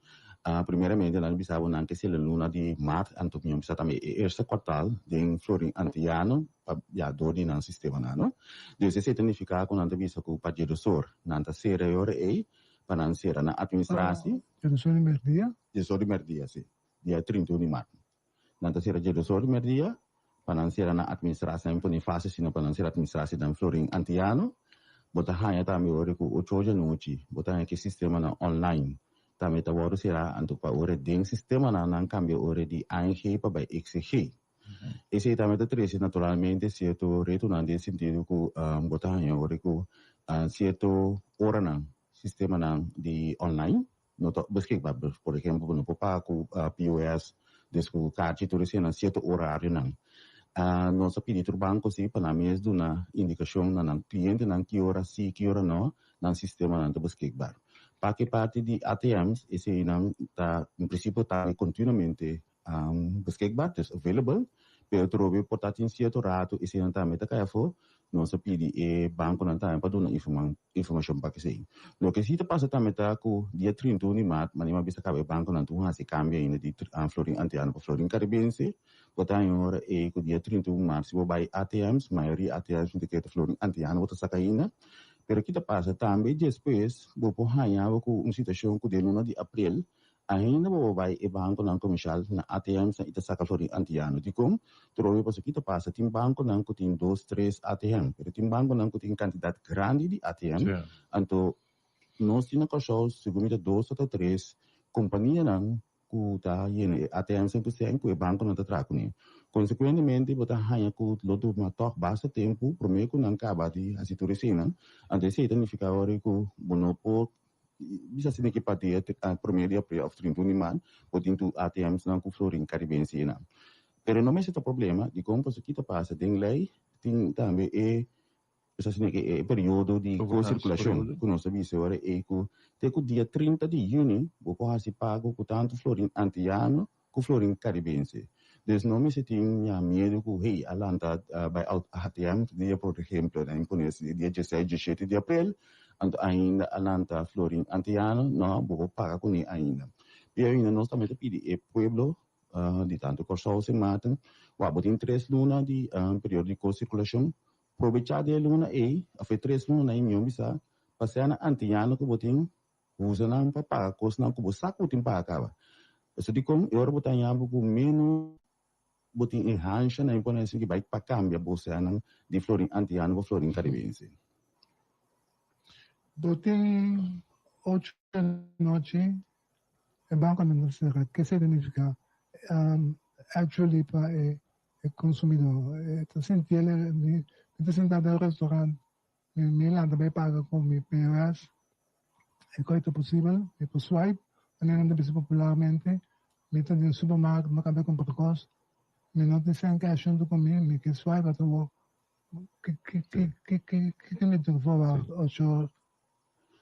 Speaker 10: Primeiramente, nós precisamos que se a luna de março, então nós precisamos o este quartal de Florim Antiano, já do no sistema, não? Isso significa que nós precisamos que o pagidor, não está ser aí, para não ser na administração.
Speaker 3: Gestor de merdia?
Speaker 10: Gestor de merdia, sim. Dia 31 de março. Não está ser gestor de merdia, para não ser na administração, para não fazer sino para não ser administração da Florim Antiano. Bota hanya também ore ku 8 de noite. Bota aqui sistema na online. Também tá ora será anto para ore ding sistema na cambio ore de ANG para XG. Esse também tá três naturalmente certo retornando nesse sentido que bota hanya ore ku certo ora na sistema de online, no beschikbaar, por exemplo, no pago POS, desde cartão tudo isso na certo horário não. Nós pedimos ao banco sim para nós dar uma indicação na cliente na que hora sim, que hora não, no sistema não beschikbaar. para que parte de ATMs, esse não tá, em princípio, está continuamente beschikbaar, dus available. Pero trobe portatin certo rato, esse não tá meta cai for, nossa pedi banco não tá para dar informação para que sei. Lo que se te passa também tá com dia 31 de março, mas não bisa cabe banco não tu se cambia ainda de florin antiano para florin caribense, botar em hora com dia 31 de março, vou buy ATMs, maioria ATMs de que florin antiano botar saca ainda. Pero kita passa também depois, vou por ranhar com uma situação com de 1 de abril, ainda vou vai banco não comercial na ATMs na ita saca florin antiano de como trobe passo kita passa tem banco não que tem 2, 3 ATM, pero tem banco não que tem quantidade grande de ATM, então nós temos que segundo 2 ou 3 companhia não que tá yene ATM 100% que o banco não tá tracando. Consequentemente, botar ranha com lodo matok basta tempo, primeiro que não acaba de a situação, antes se significa hora que o monopólio bisa sini que patia primeiro de abril of 31 de março, botin tu ATMs não com florin caribense não. Pero não é esse o problema, de como isso que passa, tem lei, tem também bisa sini que período de circulação, que nós sabemos agora que tem dia 30 de junho, vou se pago com tanto florin antiano com florin caribense. Dus não me se tinha medo que, hey, alanta by ATM, dia por exemplo, na imponência, dia 16, 17 de abril, ainda alanta florin antiano, não, vou pagar com ele ainda. E ainda nós também pedimos pueblo, de tanto Corsol se matam, botem 3 lunas de período de circulação, aproveitar de luna a foi 3 lunas em meu bisa, passar na antiano que botem, usa não para pagar, coisa não que você sabe que pagar acaba. Isso de como eu botar em algo com menos botin enhancha na imponência que vai para cambia você não de florin antiano para florin caribense.
Speaker 3: Botin 8 da noite, o banco não será. Que significa? Actually para o consumidor. Então, se ele está sentado no restaurante, me lá também paga com meu POS, é coisa possível, é por swipe, não deve popularmente, me está no supermercado, me acabei com precoce, me não tem sem cash junto comigo, me que swipe, então, que me tem que falar,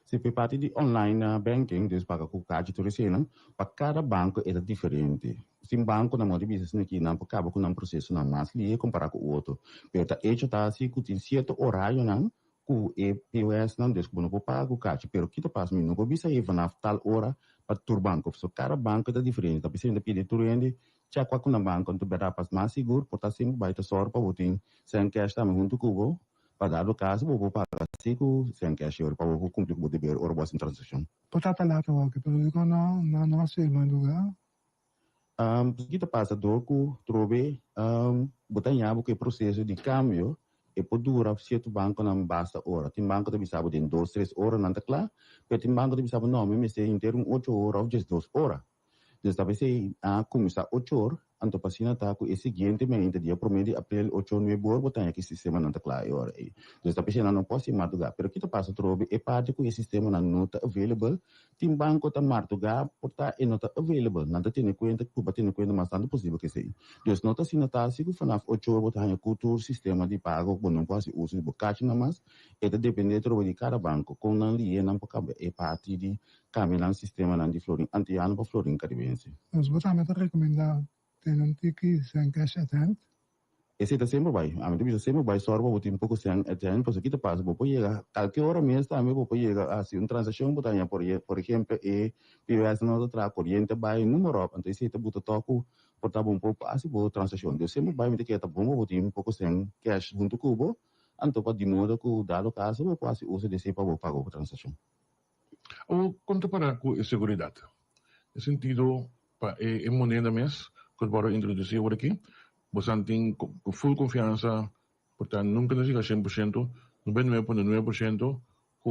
Speaker 10: Se per parte di online banking, dus paga com card tu recena, para cada banco é diferente. Se um banco na moda business aqui não acaba com um processo não mais li comparar com o outro, pero tá hecho tá assim que tem certo horário não, com e POS não des não pode pagar com card, pero que tu passa não pode sair na tal hora para tur banco, so cada banco é diferente, tá pensando pedir tu rende, já com um banco tu berá pas mais seguro, por tá sempre vai te sor para botin, sem cash tá junto com o para dar o caso, vou pagar sem cash para vou cumprir com o dever ou boa transação.
Speaker 3: Portanto, lá tá ok, pero digo não sei mais lugar.
Speaker 10: Kita passa do que trobe botar em algo que processo de câmbio e pode durar certo banco não basta hora. Tem banco que bisa de 2, 3 horas não tá claro, mas tem banco que bisa não, me se inteiro 8 horas ou 2 horas. Dus dat se começar 8 horas, então passina tá com esse seguinte mês, dia promedio abril 8 9 horas, botar aqui sistema não tá claro hora aí. Dus dat passina não pode madrugar, pero que tu passa trobe e parte com esse sistema não tá available, tem banco tá madrugar, portar e não tá available, não tá tendo conta, por bater conta mais tanto possível que sei. Dus não tá sina tá assim que fanaf 8 horas botar aqui o sistema de pago, bom não pode usar o bocate na mais, é depender trobe de cada banco, com não li não pode e parte de caminhar sistema não de florin antiano para florin caribense.
Speaker 3: Nós botamos a recomendar ter um tiki sem cash atento.
Speaker 10: Esse está sempre vai. A minha vida sempre vai só para um pouco sem atento, porque aqui te passa, vou chegar qualquer hora mesmo também vou chegar assim uma transação botar por exemplo e POS não tra corrente vai número, então esse te bota toco portar um pouco assim vou transação. Eu sempre vai me ter que tá bom vou ter um pouco sem cash junto com o então para de modo que dado caso vou quase usa desse para pagar a transação.
Speaker 1: Ou comparar com segurança. No sentido, em moneda mês, quando vou introduzir aqui, você tem com full confiança, portanto, nunca não chega a 100%, 99.9%, que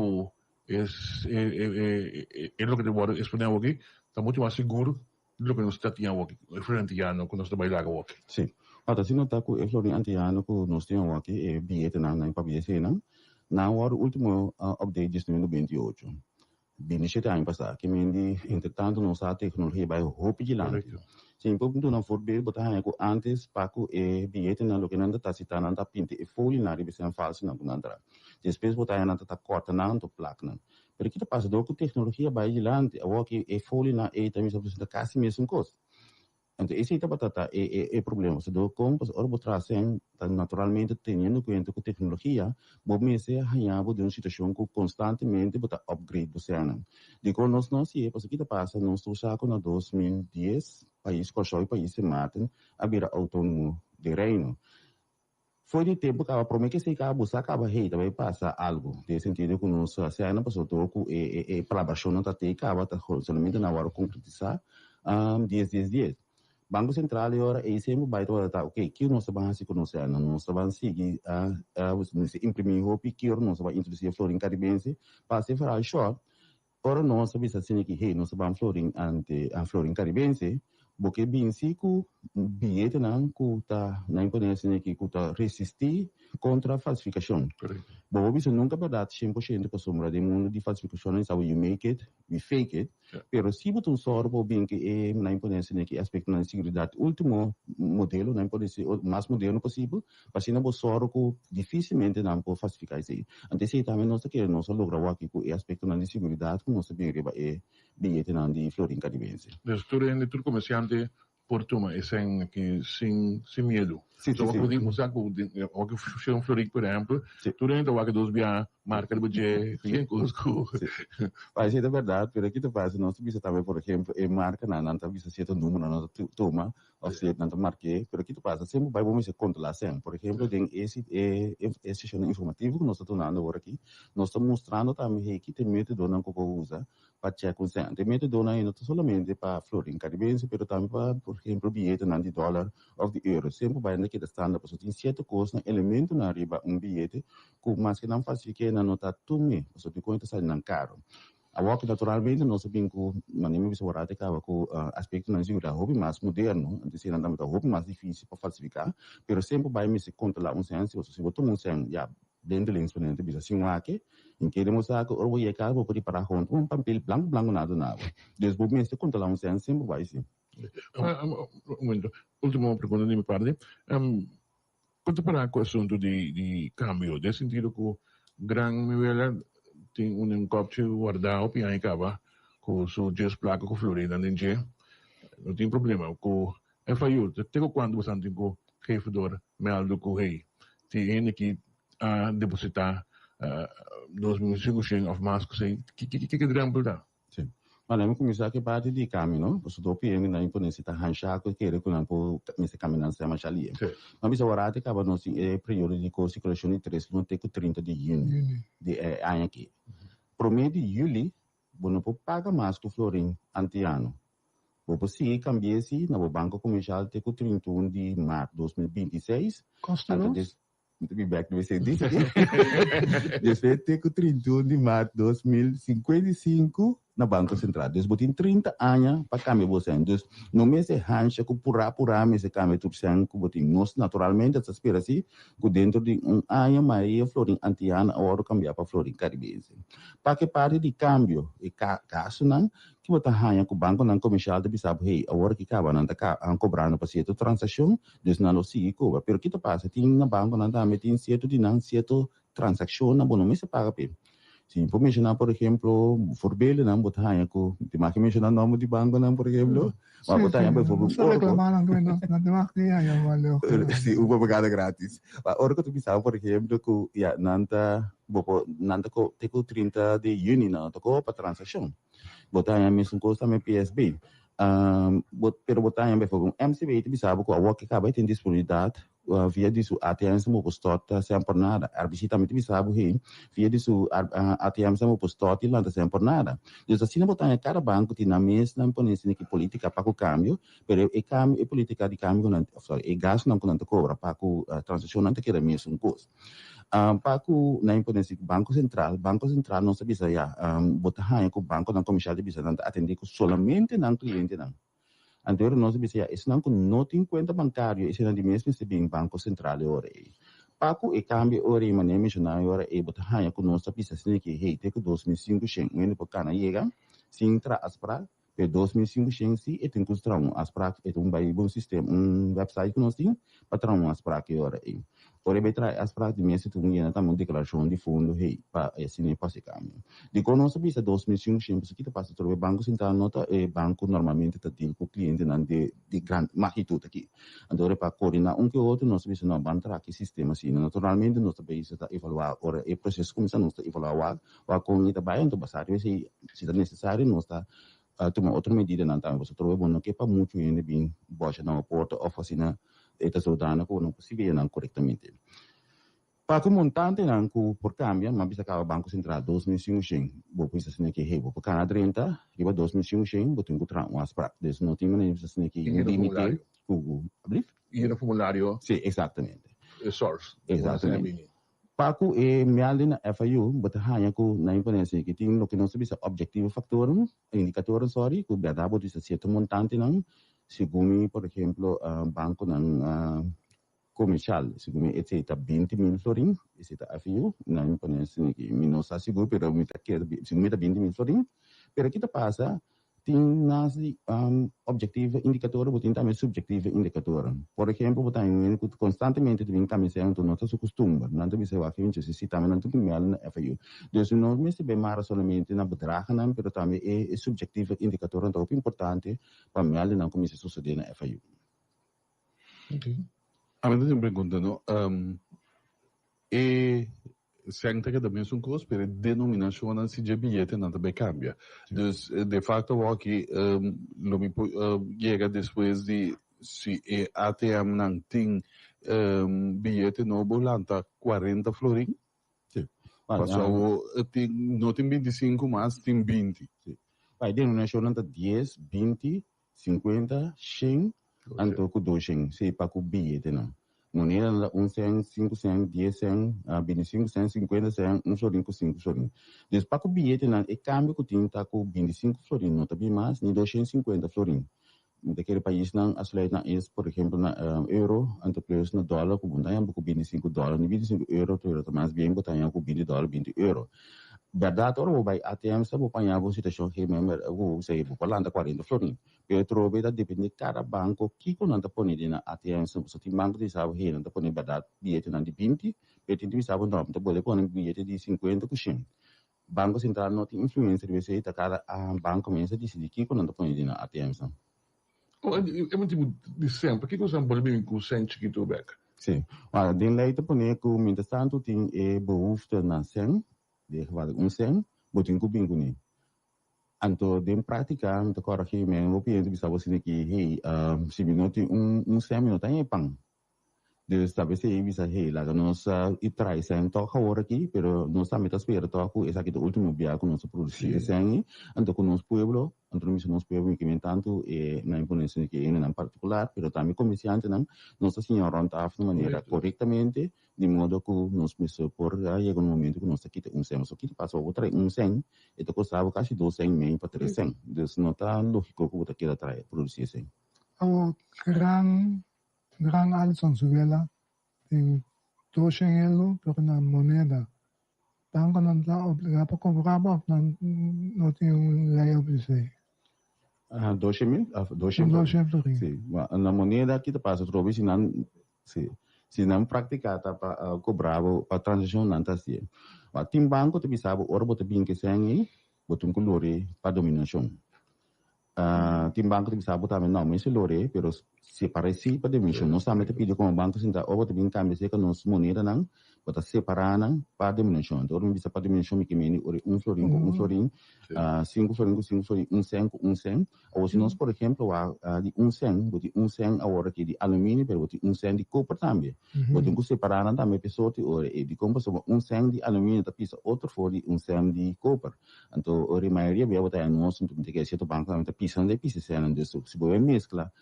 Speaker 1: é o que eu vou explicar aqui, está muito mais seguro do que nós estamos aqui, frente a ano, quando nós trabalhamos aqui.
Speaker 10: Sim. Até se não está com o florin antiano que nós temos aqui, é bilhete na papier, não? Na hora último update de 2028. Bem, se tem passar que mendi, entretanto, nossa tecnologia vai rapidamente. Se importa não for bem, botar aí antes para que bilhete na lo que não está citando, não está pinte e folha na riba sem falso não entra. Depois botar aí não está corta não, está placa não. Pero kita passa do com tecnologia vai adiante, agora que é folha na também só precisa quase mesmo coisa. Então, esse é batata é problema. Se do com as orbos trazem, naturalmente tendo conta com tecnologia, vou me ser arranhado de uma situação que constantemente bota upgrade do cena. De quando nós não se é, porque kita passa nós estou já com 2010, país que país se matam, a vira autônomo de reino. Foi de tempo que a promessa que se acaba rei também passa algo de sentido que nós se ainda passou toco e colaboração não tá te acaba tá somente na hora concretizar 10. Banco Central agora é sempre vai tá ok que nós vamos se conhecer nós vamos seguir a imprimir o que nós vamos introduzir florin caribense para se falar short ora nós sabemos assim que rei nós vamos florin ante a florin caribense porque bem se que bilhete não custa nem conhece nem que custa resistir contra a falsificação. Bom, isso nunca é verdade 100% para sombra do mundo de falsificações, how you make it, we fake it. Pero se você sorbo bem que é nem conhece nem que aspecto da segurança último modelo, nem pode ser o mais moderno possível, para se não você sorbo dificilmente não pode falsificar isso. Então se também nós queremos nós lograr aqui o aspecto da segurança que nós bem riba é bilhete não de florin caribense.
Speaker 1: Tudo comerciante Portuma, sem medo.
Speaker 10: Sim,
Speaker 1: então,
Speaker 10: sim.
Speaker 1: O que funciona um Floric, por exemplo, tudo então o que dos bia marca de budget, tem Cusco.
Speaker 10: Mas é verdade, pero aqui tu faz, nós bisa também, por exemplo, é marca na nanta bisa certo número na toma, ou seja, nanta marque, pero aqui tu passa sempre vai vamos controlar sempre. Por exemplo, tem esse sessão informativo que nós estamos dando agora aqui, nós estamos mostrando também que tem método não que usa para checar consent. Tem método não é somente para florin caribense, pero também para, por exemplo, bilhete de dólar ou de euro. Sempre vai naquele standard, porque tem certo custo, elemento na riba bilhete, mas que não faz ficar na nota tume, porque tem coisa sai não caro. Agora que naturalmente nós sabemos que manima bisa warate acaba com aspecto na segurança hobby mais moderno, então se não dá hobby mais difícil para falsificar, pero sempre vai me se controlar senso, se botou senso já dentro do instrumento bisa assim aqui, em que ele sabe que o orbo ia cabo por para conta papel branco nada. Desde me se controlar senso sempre vai sim.
Speaker 1: Última pergunta de minha parte. Quanto para o assunto de câmbio, de sentido que o grande nível tem copy guardado e aí acaba com o seu placa com Florida, não tem problema. Com FIU, até quando você tem com o refedor, meldo com o rei, tem que depositar 2.500 of masco, que grande dá?
Speaker 10: Sim. Mas eu começar que parte de caminho, porque estou pensando na imponência da hancha que quer que não pode me caminhar sem mais ali. Mas bisa warate acaba não se período de circulação de 3 não tem que 30 de junho de ano aqui. Promedio de julho, não pode pagar mais que o florim antiano. Vou seguir cambiar-se no banco comercial até o 31 de março de 2026. Be back no você disse. Depois até o 31 de março de 2055 na Banco Central. Então, botem 30 anos para cambiar você. Então, no mês de hancha, que pura mês de câmbio, tudo certo, que botem nós, naturalmente, essa espera assim, que dentro de ano, Maria Florin antiana, agora cambiar para Florin caribense. Para que parte de câmbio, e caso não, que botar hanha com o banco não comercial, de sabe, hey, agora que acaba, não está cobrando para certa transação, então não se cobra. Pero que passa, tem na banco, não está metendo certo de não, certa transação, não, não se paga bem. Se for mencionar, por exemplo, Forbele, não botar hanha com, tem mais que mencionar o nome de banco, não, por exemplo, mas botar hanha para Forbele.
Speaker 3: Não reclamaram que não tem mais que hanha, valeu.
Speaker 10: Sim, uma pagada grátis. Mas agora que tu pensava, por exemplo, que nanta tem que 30 de junho, não, tá com para transação. Botar hanha mesmo custa também PSB. Pero botar hanha para Forbele. MCB, tu pensava que a work acaba tem disponibilidade, via disso ATM samo postot sem por nada. Arbitri também pensava que via disso ATM samo postot e lá sem por nada. Então assim não botar cada banco tem na mesa não põe assim que política para o câmbio, pero e câmbio e política de câmbio não, e gasto não quando cobra para o transação não te quer mesmo custo. Para o na imponência Banco Central não sabe se já botar com o banco não comercial de bisa não atender somente não cliente não. Então, nós dizemos, isso não tem conta bancária, isso não é mesmo se bem Banco Central agora. Paco e câmbio agora, mas nem mencionar agora, e botar hanha com nós, precisa assim que, hey, tem que 2.500, ainda por cana chega, sem entrar asprar, Pero 2.500 sim, tem que usar as práticas, bom sistema, website que nós temos, para trazer as práticas agora aí. Ora, vai trazer as práticas de mês, tu não tem uma declaração de fundo, para esse nem para esse caminho. De quando nós sabemos 2.500, que passa todo o banco central nota, banco normalmente tem com cliente de grande magnitude aqui. Então, para coordenar que outro, nós sabemos não vamos trazer aqui sistema assim. Naturalmente, nós sabemos está evaluar, ora, o processo começa a nós evaluar, o com isso vai então passar, se é necessário, nós está tomar outra medida não tá, você trouxe bom que para muito ainda bem baixa na porta oficina eta soldana com não possível não corretamente. Para o montante não por câmbio, mas bisa o banco central 2.500, vou pensar assim que rebo por cada 30, riba 2.500, vou ter que trazer umas práticas, não tem maneira assim que limite o abrir.
Speaker 1: E no formulário?
Speaker 10: Sim, exatamente.
Speaker 1: Source.
Speaker 10: Exatamente. Paco me além na FIU, botar hanya ko na imponência que tem o que não se bisa objetivo factor, indicador sorry, que beda botar esse certo montante não, segundo por exemplo, banco não comercial, segundo esse tá 20.000 florin, esse tá FIU, na imponência que me não sabe seguro, pero me tá que segundo 20.000 florin, pero que tá passa tem nasi objetivo indicador, botin também subjetivo indicador. Por exemplo, botin constantemente tem camiseta do nosso costume, não tem se vai que se também não tem mal na FIU. Então não me se bem mara somente na bedrag não, pero também é subjetivo indicador então é importante para mal não como se sucede na FIU.
Speaker 5: Okay. A mim tem pergunta, não? Senta que também são coisas, mas a denominação não se bilhete não também cambia. Então, de fato, o que chega depois de se ATM não tem bilhete novo, lá está 40 florim.
Speaker 10: Sim.
Speaker 5: Passou, não tem 25, mas tem 20.
Speaker 10: Sim. A denominação não está 10, 20, 50, 100, então com 200, se para o bilhete não. Moneda 1 cent, 5 cent, 10 cent, 25 cent, 50 cent, 1 florin com 5 florin. Depois, para o bilhete, o câmbio que tem está com 25 florin, não está bem mais, nem 250 florin. Daquele país, as leis por exemplo, na euro, entre preços na dólar, com 25 dólares, nem 25 euro, mais bem, botar com 20 dólares, 20 euro. Verdade, ora, vai ATM, se vou apanhar a situação que eu sei, vou falar de 40 florin. Eu trouxe, depende de cada banco, que não está pondo na ATM, se tem banco que sabe que não está pondo verdade, bilhete de 20, eu tenho que saber não, está pondo bilhete de 50 com 100. Banco Central não tem influência, de você, cada banco começa a decidir que não está pondo na ATM.
Speaker 1: É muito tipo de sempre, por que você não pode vir com 100 chiquito back?
Speaker 10: Sim, den lei está pondo que, mientras tanto, tem behoefte na 100, de um 100, botin ko bingo ni. Anto din prática, anto kora ki men opinion bisa você que se minuto 100 minutos é pang. Deus sabe se bisa lá nós e traz sem toca hora aqui, pero nós também tá esperando toca essa aqui do último dia com nosso produzir sem, anto com nosso pueblo, anto nosso pueblo que men tanto na imponência que em particular, pero também comerciante não, nossa senhora tá de maneira corretamente, de modo que nós precisamos por chega um momento que nós aqui tem 100, só que passa outra 100, e to custava quase 200 meio para 300. Deus não tá lógico que o daqui atrás produzir sem.
Speaker 3: O gran Alison Suvela tem 200 euros por na moneda. Banco não está obrigado a comprar, não tem lei oficial.
Speaker 10: 200 florin. Sim, na moneda que te passa trobe se não praticar para cobrar para transação não tá assim. Tem banco te bisabo ora bota bem que sem botum colore para dominação. Tem banco te bisabo também não, mas lore, pero se parece para dominação, nós também te pede como banco central ou bota bem cambio se que nos moneda não bota separar não para dominação. Então não bisa para dominação que meni ora 1 florin com 1 florin, 5 florin com 5 florin, 1 cent com 1 cent. Ou se nós por exemplo de 1 cent, bota 1 cent agora que de alumínio, pero bota 1 cent de copper também. Bota que separar também pessoa te ora e de como sobre 1 cent de alumínio tá pisa outro for de 1 cent de copper. Então ora a maioria vai botar nós não tem que ser banco também tá pisando de pisa cent disso. Se você mescla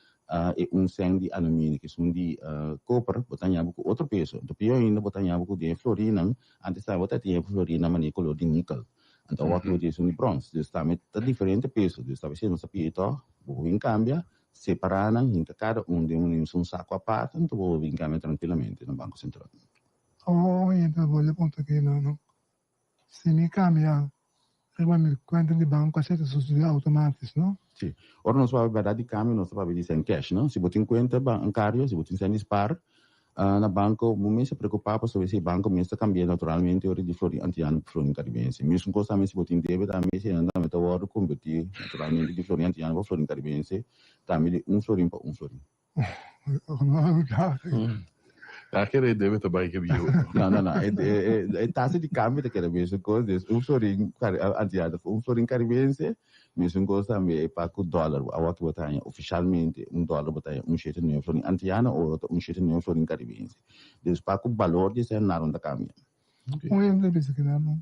Speaker 10: e 1 cent de alumínio que são de copper, botar com outro peso. Então pior ainda botar de florina, antes estava botar de florina mas color de níquel. Então o que são de bronze, isso também tá diferente peso. Isso talvez não sabia então, vou vir cambia, separar em cada de um saco a parte, então vou vir cambia tranquilamente no Banco Central.
Speaker 3: Então vou lhe perguntar aqui não. Se me cambia, eu me conta de banco aceita subsídio automático, não?
Speaker 10: Sim. Ora nós vamos dar de câmbio, nós vamos dizer em cash, não? Se botar em conta bancário, se botar em dispar, na banco, o momento se preocupar para saber se o banco mesmo está cambiando naturalmente ora de florin antiano para florin caribense. Mesmo coisa também se botar em débito, também se anda a hora convertir naturalmente de florin antiano para florin caribense, também de florin para florin.
Speaker 1: Aquele débito vai que viu.
Speaker 10: Não. É taxa de câmbio daquela mesma coisa. Florin antiano para florin caribense. Mesmo coisa também é para o dólar. A outra botanha, oficialmente, $1 botanha, jeito de florin antiana ou jeito de florin caribense. Depois, para o valor de ser nada da câmbio.
Speaker 3: Ainda disse que não.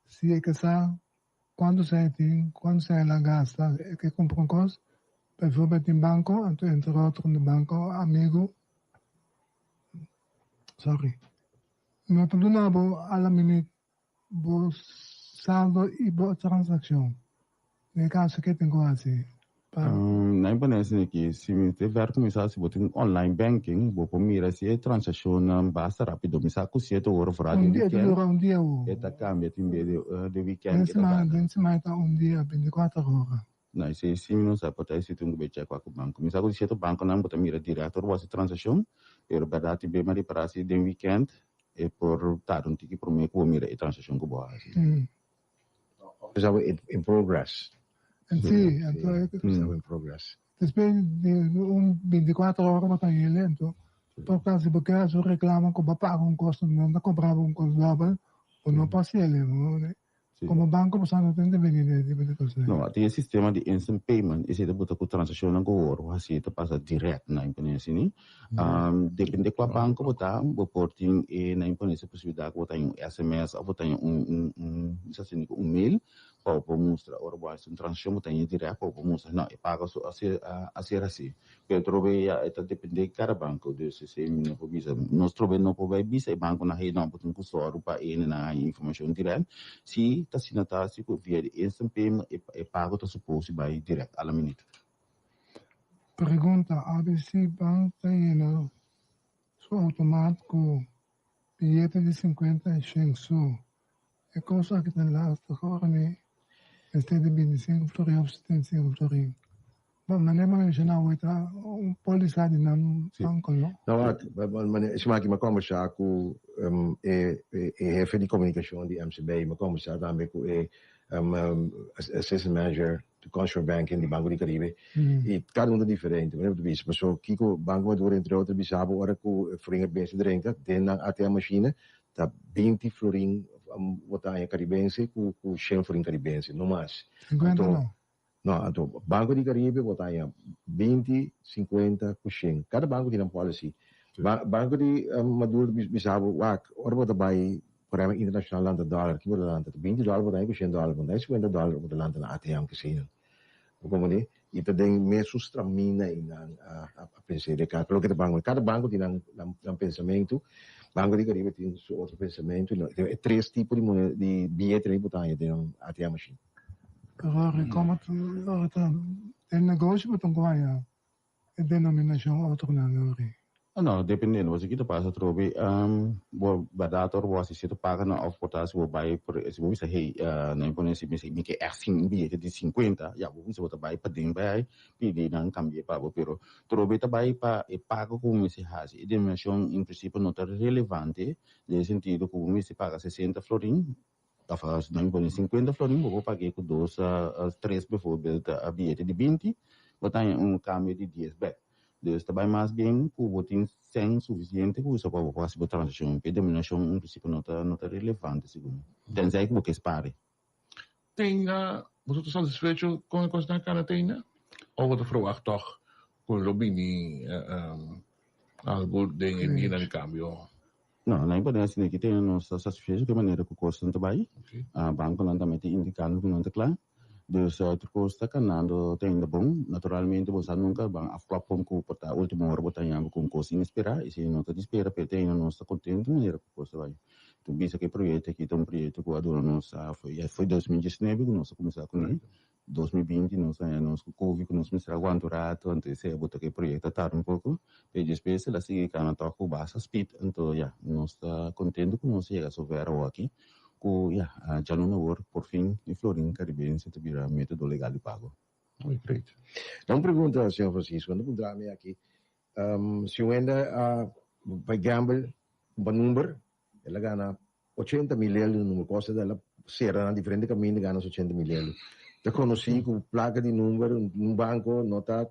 Speaker 3: Se é que sabe, quando sai lá gasta, é que compra uma coisa, por exemplo, em banco, entre outro no banco, amigo, sorry. Não tudo na boa, a la minute, bo saldo e bo transação. No caso que tenho assim.
Speaker 10: Não parece que se me tiver começar a botar online banking, vou mira se a transação não basta rápido, me saco se é hora fora de
Speaker 3: weekend. Um dia.
Speaker 10: Eta cambia também de weekend.
Speaker 3: Dentro mais tá dia 24 horas.
Speaker 10: Não, se não sabe até se tu não vai checar com o banco, me saco se o banco não botar mira direto a transação, pero verdade bem mais para se de weekend e por tar tique por me com mira a transação com boa.
Speaker 2: So in progress.
Speaker 3: Sim,
Speaker 2: in progress.
Speaker 3: Depois de 24 horas não tem lento. Por causa porque as reclamam que vai pagar custo, não comprava custo double, ou não passa ele, né? Como banco você não tem de coisa.
Speaker 10: Não, tem sistema de instant payment, esse de botar com transação não go assim, te passa direto na empresa ni. Depende qual banco botar, reporting e na empresa possibilidade botar um SMS ou botar assim um mail para mostrar ora vai uma transação botar direto para mostrar não, é paga só assim. Pero trove está depende cada banco desse se não pode visa. Nós trove não pode visa banco na rede não botar um custo para ele na informação direta. Se está assinado se via instant payment é pago está suposto vai direto à minute.
Speaker 3: Pergunta, ABC Bank tem só automático bilhete de 50 Shengsu. É coisa que tem lá, agora né? Este de 25 florin, 75 florin. Bom, mas nem mais já não está polícia de não banco não.
Speaker 2: Não, mas se mais que me conversar com chefe de comunicação de MCB, me conversar também com assistant manager do Consumer Banking de Banco de Caribe. E cada um é diferente. Por exemplo, mas o Kiko Banco Maduro entre outros bisabo agora com florin bem se drenca, tem até a máquina tá 20 florin botar caribense com 100 florin caribense, não mais.
Speaker 3: 50 não.
Speaker 2: Não, então, Banco de Caribe botar 20, 50, 100. Cada banco tem uma policy. Banco de Maduro bisabo, ora botar vai para a internacional landa dólar, que botar landa $20 botar $100, botar $50 botar landa na ATM que sim. Como né? E também mesmo stramina a pensar de cada banco tem um pensamento. Banco de Caribe tem outro pensamento. Tem 3 tipos de bilhete de botar tem ATM machine.
Speaker 3: Agora, como tem negócio, mas não vai a denominação alternância.
Speaker 10: Não, dependendo, você que passa trobe, badator você se tu paga na oferta se vai por esse momento se na imponência me que é assim bilhete de 50, já você bota vai para dentro vai pedir não cambia para pero trobe tá vai para e paga como se faz e dimensão em princípio não tá relevante no sentido como se paga 60 florin faz não impõe 50 florin vou pagar com 2 a 3 a bilhete de 20 botar câmbio de 10 back. Dus daarbij mais bem que o botin sem suficiente que usa para fazer a transação, a denominação em princípio não está relevante segundo. Tenzai que você espere.
Speaker 1: Tem você está satisfeito com a coisa que ela tem, né? Ou você verwacht toch com o lobby algo de em câmbio?
Speaker 10: Não, na importância que tem não está satisfeito de maneira que o custo não vai. A banco não também tem indicando que não está claro. Dus het kost canando tem bom, naturalmente você nunca vai aflopar com o a última hora botar em com coisa inesperada, e se não está espera, tem não está contente maneira que coisa vai. Tu bisa que projeto aqui tem projeto que adora nossa foi 2019 que nós começamos com ele. 2020 nós com Covid que nós começamos a aguentar antes se botar que projeto tar pouco, e depois ela sigue canando com baixa speed, então já nós está contente com nós chega a souber aqui. ya já não agora por fim em Florim Caribense te vira método legal de pago.
Speaker 1: Muito great.
Speaker 2: Não pergunta, senhor Francisco, não pergunta aqui. Se eu ainda vai gamble um número, ela ganha 80 mil no número, costa dela será na diferente caminho ganha 80 mil. Eu conheci com placa de número num banco, nota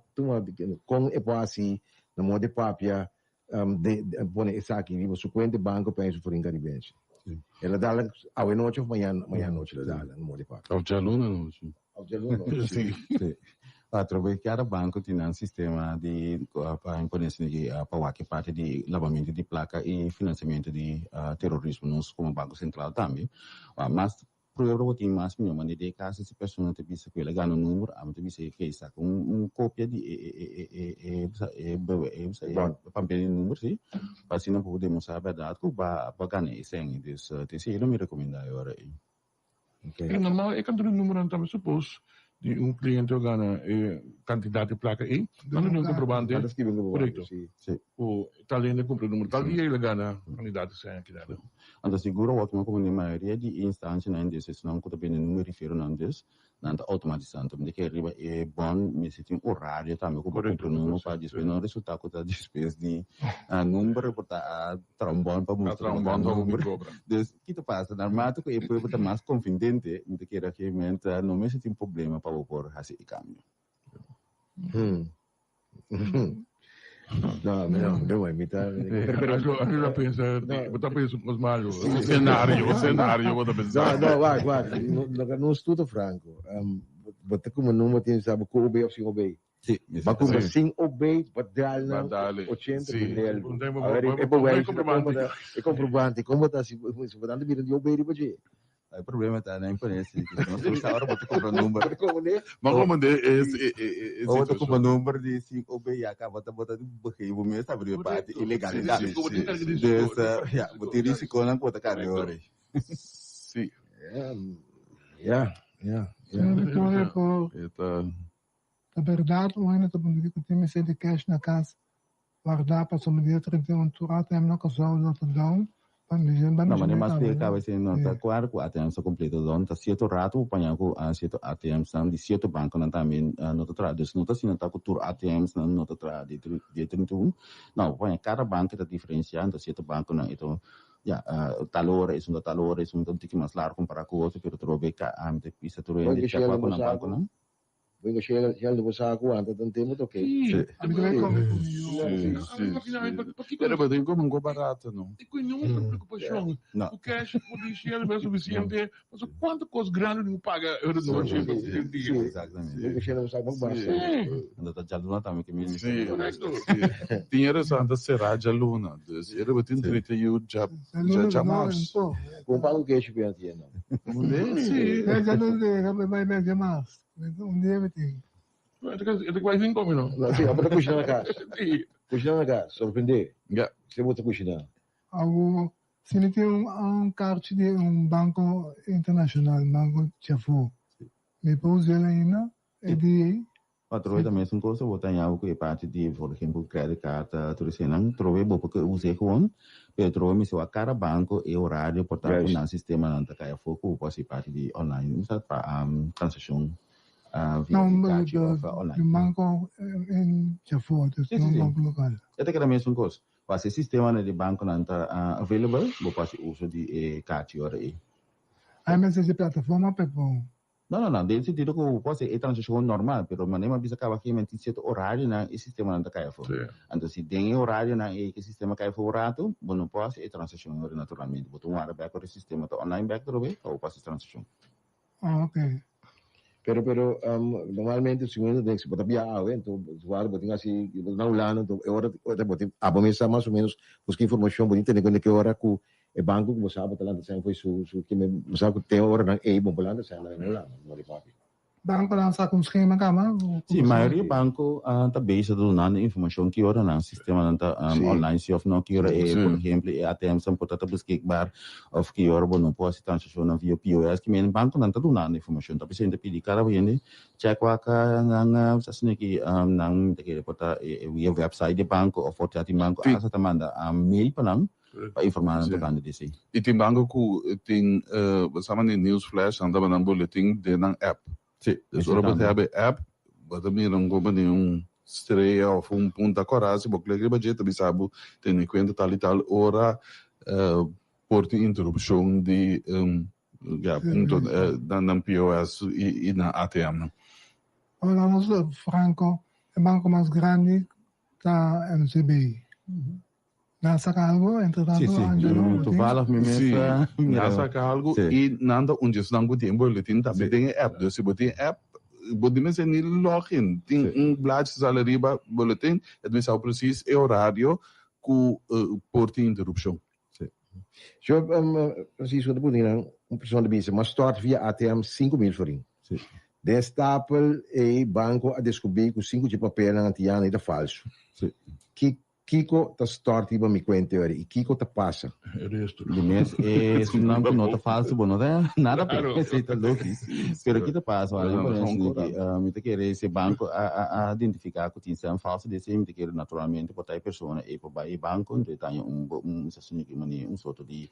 Speaker 2: com assim, na moda de papia, põe essa aqui, o seu conta banco penso por Caribense. Ela dá a noite ou manhã noite ela dá no moda de papia.
Speaker 5: Ao Jaluna não.
Speaker 2: Ao Jaluna.
Speaker 10: Sim. Através de cada banco tem um sistema de para imponência de para que parte de lavamento de placa e financiamento de terrorismo, nós como banco central também. Mas provavelmente tem mais minha maneira de caso se pessoa te bisa que ele ganha número, a te bisa que está com cópia de papel de número sim, para se não podemos saber a verdade que vai ganhar esse desse ele me recomenda agora aí.
Speaker 1: É normal, eu canto o número também supos de cliente ganha quantidade de placa e quando não comprovante, correto. O talento compra o número tal dia ele ganha quantidade sem aqui dado.
Speaker 10: Anda seguro o que como a maioria de instâncias não desses não que também não refiro não des não automatizando porque arriba é bom me se tem horário também com o número para dispensar não resultado que a despesa de número para trombone para mostrar o número. Des que tu passa normal que é para mais confidente me que realmente não me se tem problema para por fazer o câmbio.
Speaker 2: Não, é mitad.
Speaker 1: Pero pensa, botar pensa com os malhos. O cenário, vou pensar.
Speaker 2: Não, vai. No estudo franco. Botar como número tem sabe com OB ou sem OB.
Speaker 10: Sim.
Speaker 2: Mas como sem OB, badal na 80 mil. É comprovante. Como está se botando vira de OB de budget.
Speaker 10: O problema está na imponência. Não hora você compra número.
Speaker 5: Mas como esse
Speaker 10: você compra número de 5 OB e acaba botando de barreiro, o mês abriu parte ilegalidade. Dessa, você risco não pode carregar agora.
Speaker 5: Sim.
Speaker 3: A verdade, o ano todo mundo que tem esse de cash na casa, guardar para somar dia 31 turata, tem não casal no down.
Speaker 10: Não, mas mais que acaba sendo nota claro que ATM está completo então está certo rato apanhar com certo ATM são de certo banco não também nota traz nota se não está com tur ATM não nota traz de 31 não apanhar cada banco está diferenciando certo banco não então talore é um tanto mais largo comparado com outro pero trobe que ante pisa trobe de chapa com banco não
Speaker 2: Vengo já do saco anda tanto tempo toque.
Speaker 5: Sim. Pero mas tem como barato não.
Speaker 1: E com nenhuma preocupação. O cash policial é suficiente. Mas quanto coisa grande não paga euro de noite?
Speaker 10: Exatamente.
Speaker 2: Vengo já não sabe mais.
Speaker 10: Anda tá já luna também que me
Speaker 5: sim. Dinheiro santa será já luna. Era botin 31 já mais.
Speaker 2: Comprar um cash bem aqui não.
Speaker 5: Sim.
Speaker 3: Já não vai mais. Um dia me tem.
Speaker 1: Ele vai vir como não?
Speaker 2: Não, sim, bota cozinhar na casa. Cozinhar na casa, surpreender. Você bota cozinhar.
Speaker 3: Se não tem carte de banco internacional, banco Chafo, me pôs ele ainda, é de
Speaker 10: Trove também são coisas botar em algo que é parte de, por exemplo, credit card, tudo isso não trove bom porque usei com, pero trove me se a cada banco e horário portanto no sistema não tá caia foco pode ser parte de online, não sabe para transação
Speaker 3: no banco em Chafo, no banco local.
Speaker 10: Até que também são coisas, para sistema de banco não tá available, vou fazer uso de card hora aí.
Speaker 3: Aí mas essa plataforma pegou.
Speaker 10: Não, desse sentido que pode ser transação normal, pero maneira bisa acaba que mentir certo horário na e sistema não tá caia fora. Então se tem horário na e que sistema caia fora rato, bom não pode ser transação naturalmente, botar um hora back o sistema tá online back trobe ou pode ser transação.
Speaker 3: Ok.
Speaker 2: Pero normalmente se uno tem que botar via então usuário botar assim na ulana então hora botar a bomesa mais ou menos buscar informação bonita de que hora que o banco que você sabe talando sempre foi que me sabe que tem hora na bom balando sai lá não de papi.
Speaker 3: Banco lança com esquema cama?
Speaker 10: Sim, maioria banco tá based na informação que hora na sistema não tá online se of não que hora por exemplo ATM são portanto buscar of que hora não pode ser transação via POS que men banco não tá dando informação tá precisando pedir cara vem check waka nang sasne que nang que porta via website de banco ou porta de banco asa tá manda mail para nang para informar tocante desse.
Speaker 5: E tem banco que tem, bersama ni news flash, anda banang boletim de nang app.
Speaker 10: Sim.
Speaker 5: Dus orang hebben app, wat er meer een estreia of punta coragem, porque ele budget bisa bu tem em conta tal e tal hora por de interrupção de punto dan POS e na ATM.
Speaker 3: Hablamos de Franco, el banco más grande da MCB. Nasa algo, entre tanto,
Speaker 10: Angelo. Toevallig met
Speaker 5: nasa algo e nanda onde não go tem boletim também tem app, dus se botem app podemos ser nele login. Tem blad salariba boletim, het bisa precies e horário com porte interrupção.
Speaker 2: Zo, precies wat de bedoeling een persoon de bezig, maar start via ATM 5.000 florin. De stapel e banco a descobrir que 5 de papel na antiana é falso. Kiko tá start iba mi cuenta ori e Kiko tá passa.
Speaker 10: De mês é não que nota falso, bom, não é nada para receita logis. Pero aqui tá passa, olha, por exemplo, me te querer esse banco a identificar que tem um falso desse, me te querer naturalmente botar a pessoa e para o banco, então tem sessão que mani sorte de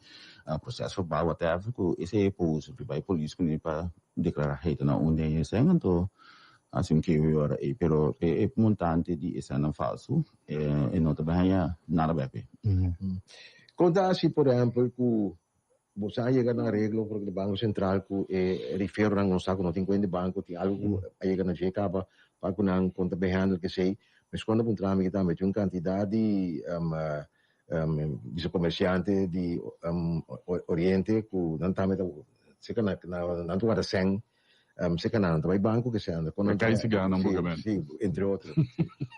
Speaker 10: processo verbal whatever, que esse é pose para a polícia para declarar hate na onde é esse, então assim que eu era pero montante de esse não falso e não também nada bem.
Speaker 2: Conta assim, por exemplo, que você chega na regra porque o Banco Central que refere a nossa que não tem conta de banco, tem algo a chegar na jecaba para que não conta bem que sei, mas quando um trâmite também tem uma quantidade de comerciante de Oriente que não também se que não tu ada sen se canal também banco que se anda
Speaker 5: quando cai se ganha
Speaker 2: entre outros.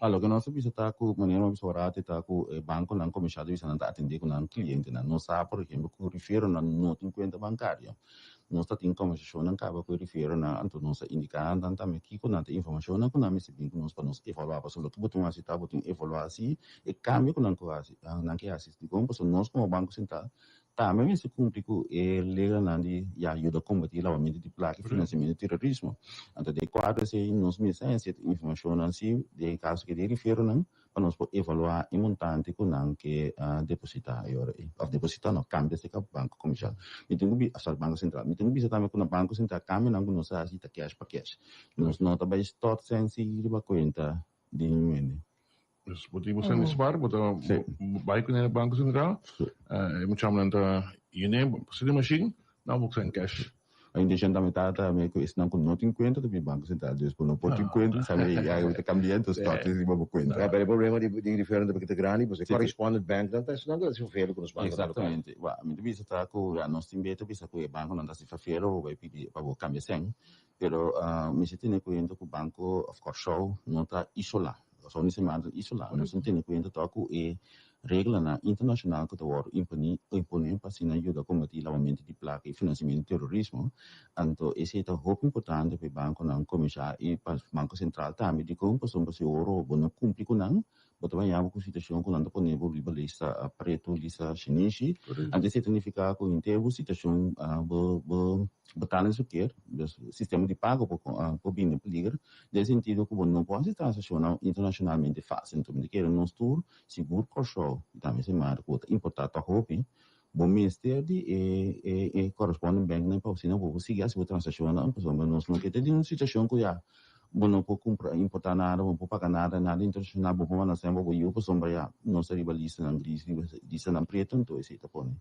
Speaker 10: Allora, che nostro bisa ta ku maniera misurata ta ku banco non cominciato bisa non attendere con un cliente non sa per esempio ku rifero na nota in conta bancaria. Non sta in conversazione non cava ku rifero na anto non sa indicare tanta me chi con informazione con ami se bin con nos panos evaluare solo tu botum asi ta botum evaluasi e cambio con anche assist con posso nos come banco centrale também se cumpre com legal nandi e ajuda a combater o lavamento de placa e financiamento do terrorismo. Então, de quadro se nós mesmos informação assim de caso que de refiro não para nós evaluar o montante com não que depositar ou depositar não cambia se com banco comercial. E tem que o banco central. E tem que também com o banco central cambia não nós assim tá cash para cash. Nós não também está sem a conta de ninguém.
Speaker 1: Dus wat iemand zijn zwaar, wat bij kunnen in de bank centraal. Je moet samen naar je neemt, zit de machine, nou moet zijn cash.
Speaker 10: A intenção da metade também que isso não com nota em conta do banco central, depois não pode em conta, sabe? Aí o cambiante está em uma conta.
Speaker 2: É o problema de diferente porque te grande, você correspondent bank não está não dá se feiro com os bancos.
Speaker 10: Exatamente. Wa, me devia estar com a nossa timbeta, bisa com o banco não dá se feiro ou vai pedir para o câmbio sem, pero me se tem conta que o banco of course não está isolado. Só nesse momento isolado, nós não temos conta que regra na internacional que está imponer para se ajuda a combater o lavamento de placa e financiamento do terrorismo. Então, esse é muito importante para o banco não começar e para o banco central também de como pessoa se ouro não cumpre com não, botar bem a situação com não poner o lista preto lista chinês, antes de significar que inteiro situação botar nesse quer, sistema de pago por bem ligar, nesse sentido que não pode transacionar internacionalmente fácil, então de querer nós tour seguro corso também se marca importar a roupa bom ministério e corresponde bem na pausa vou seguir essa transação não pessoal nós não quer ter uma situação que já bom não pode comprar importar nada não pode pagar nada internacional bom mas sempre vou eu pessoal já não seria lista na gris lista na preto então esse tá bom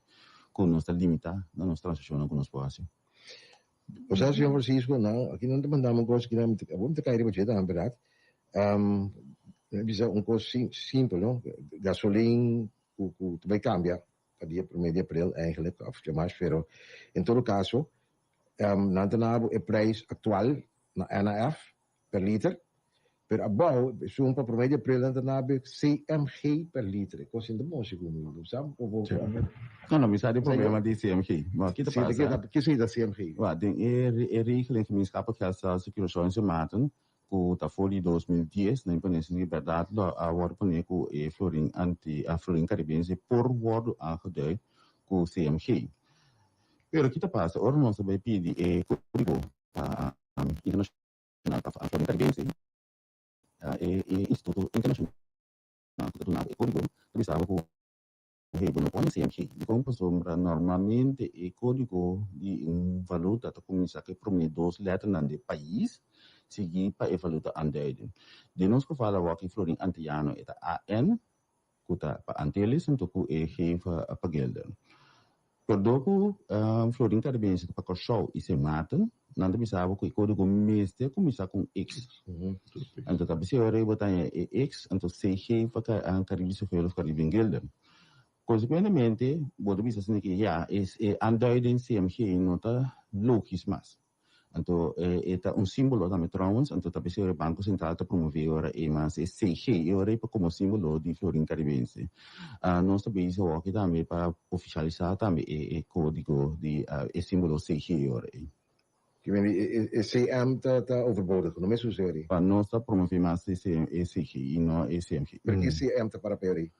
Speaker 10: com nós está limitado na nossa transação com nós pode
Speaker 2: o sea senhor Francisco não aqui não demandamos coisa que não vamos ter cair budget na verdade bisa coisa simples não gasolina também cambia dia 1 de abril eigenlijk, of mais, pero em todo caso, não tem o preço atual na NAF per liter, pero above, zo'n para 1 de abril não tem CMG per liter. Coisa ainda bom, segundo, sabe?
Speaker 10: Não, mas há problema de CMG.
Speaker 2: Que é da CMG?
Speaker 10: Tem regeling que me escapa que essa securação se matam, ku ta foli 2010 na independência de liberdade a war pone ku florin anti a florin caribense por word aangedui ku CMG. Pero kita passa ora não se vai pedir código internacional a florin caribense instituto internacional que tu na código tu sabe ku não pode ser aqui. Como sombra normalmente o código de valuta está começar que primeiro 2 letras no país seguir para a valuta anduiden. De nós que fala que florin antiano é AN, que está para antelis, então que é geven para gelden. Quando florin caribense para corchou e se matam, não pensava que o código mestre começa com X. Então tá pensando agora botar X, então se geven para caribense foi os cariben gelden. Consequentemente, você bisa assim que ja, aanduiding CMG nota logisch mas. Então, é símbolo também trouwens, então tá pensando o Banco Central tá promover mas CG, agora como símbolo de florin caribense. Nós também isso aqui também para oficializar também o código de símbolo CG agora.
Speaker 2: CM está overbodig, não é sucede.
Speaker 10: Para nós tá promover mais CG e não CMG.
Speaker 2: Porque CM está para peri.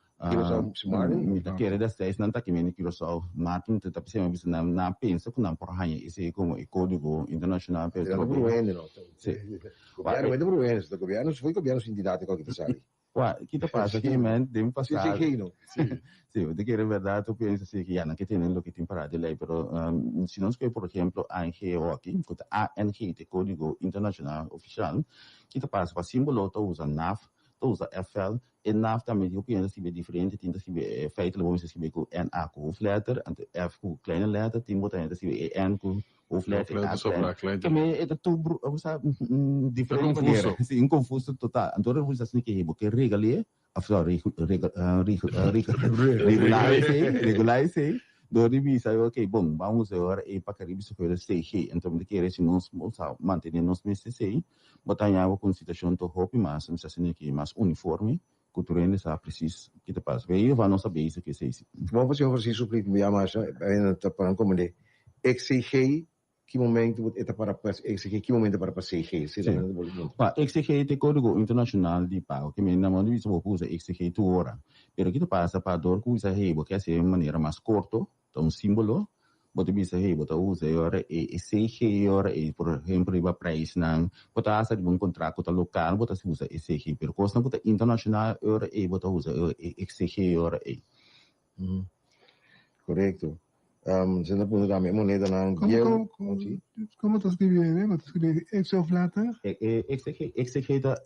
Speaker 10: Quer das 10 não tá que me que só matam tá pensando bisa na pensa que não por hanya esse como o código internacional
Speaker 2: Não bruene não. Sim. Governo é do bruene, do governo foi governo sindicato qualquer que sabe.
Speaker 10: Que passa que men dem passar.
Speaker 2: Sim, não.
Speaker 10: Sim, de que é verdade tu pensa assim que já não que tem lo que tem para de lei, pero se nós que por exemplo ANG aqui, que ANG é código internacional oficial, que passa para símbolo tu usa NAF, tu usa FL, e NAF também eu penso que é diferente, tem que feitelijk vamos escrever com NA com hoofdletter, en F com kleine letter, tem botar que escrever N com hoofdletter, também é tudo diferente maneira, sim, confuso total. Então eu vou dizer assim que regular, regularize, do revisa, ok, bom, vamos agora para Caribe se for CG, então de que se nós manter nos meses aí, botar em com situação to hope mas assim que mais uniforme, cultura está preciso que te passa. Veio vai nossa base que sei.
Speaker 2: Vamos fazer isso para me amar, ainda para como de exige que momento é para exige que momento para CG, se
Speaker 10: para exige de código internacional de pago, que me não manda isso vou usar exige tu hora. Pero que te passa para dor que usa aí, porque é uma maneira mais curto, um símbolo, você bisa aí, você usa agora e CG agora e por exemplo iba preço não, você asa de contrato local, você usa CG, pero costa você internacional agora e você usa exige agora e.
Speaker 2: Correto. Se não puder dar minha moneda não.
Speaker 3: Como tu escreve? Você escreve X of letter?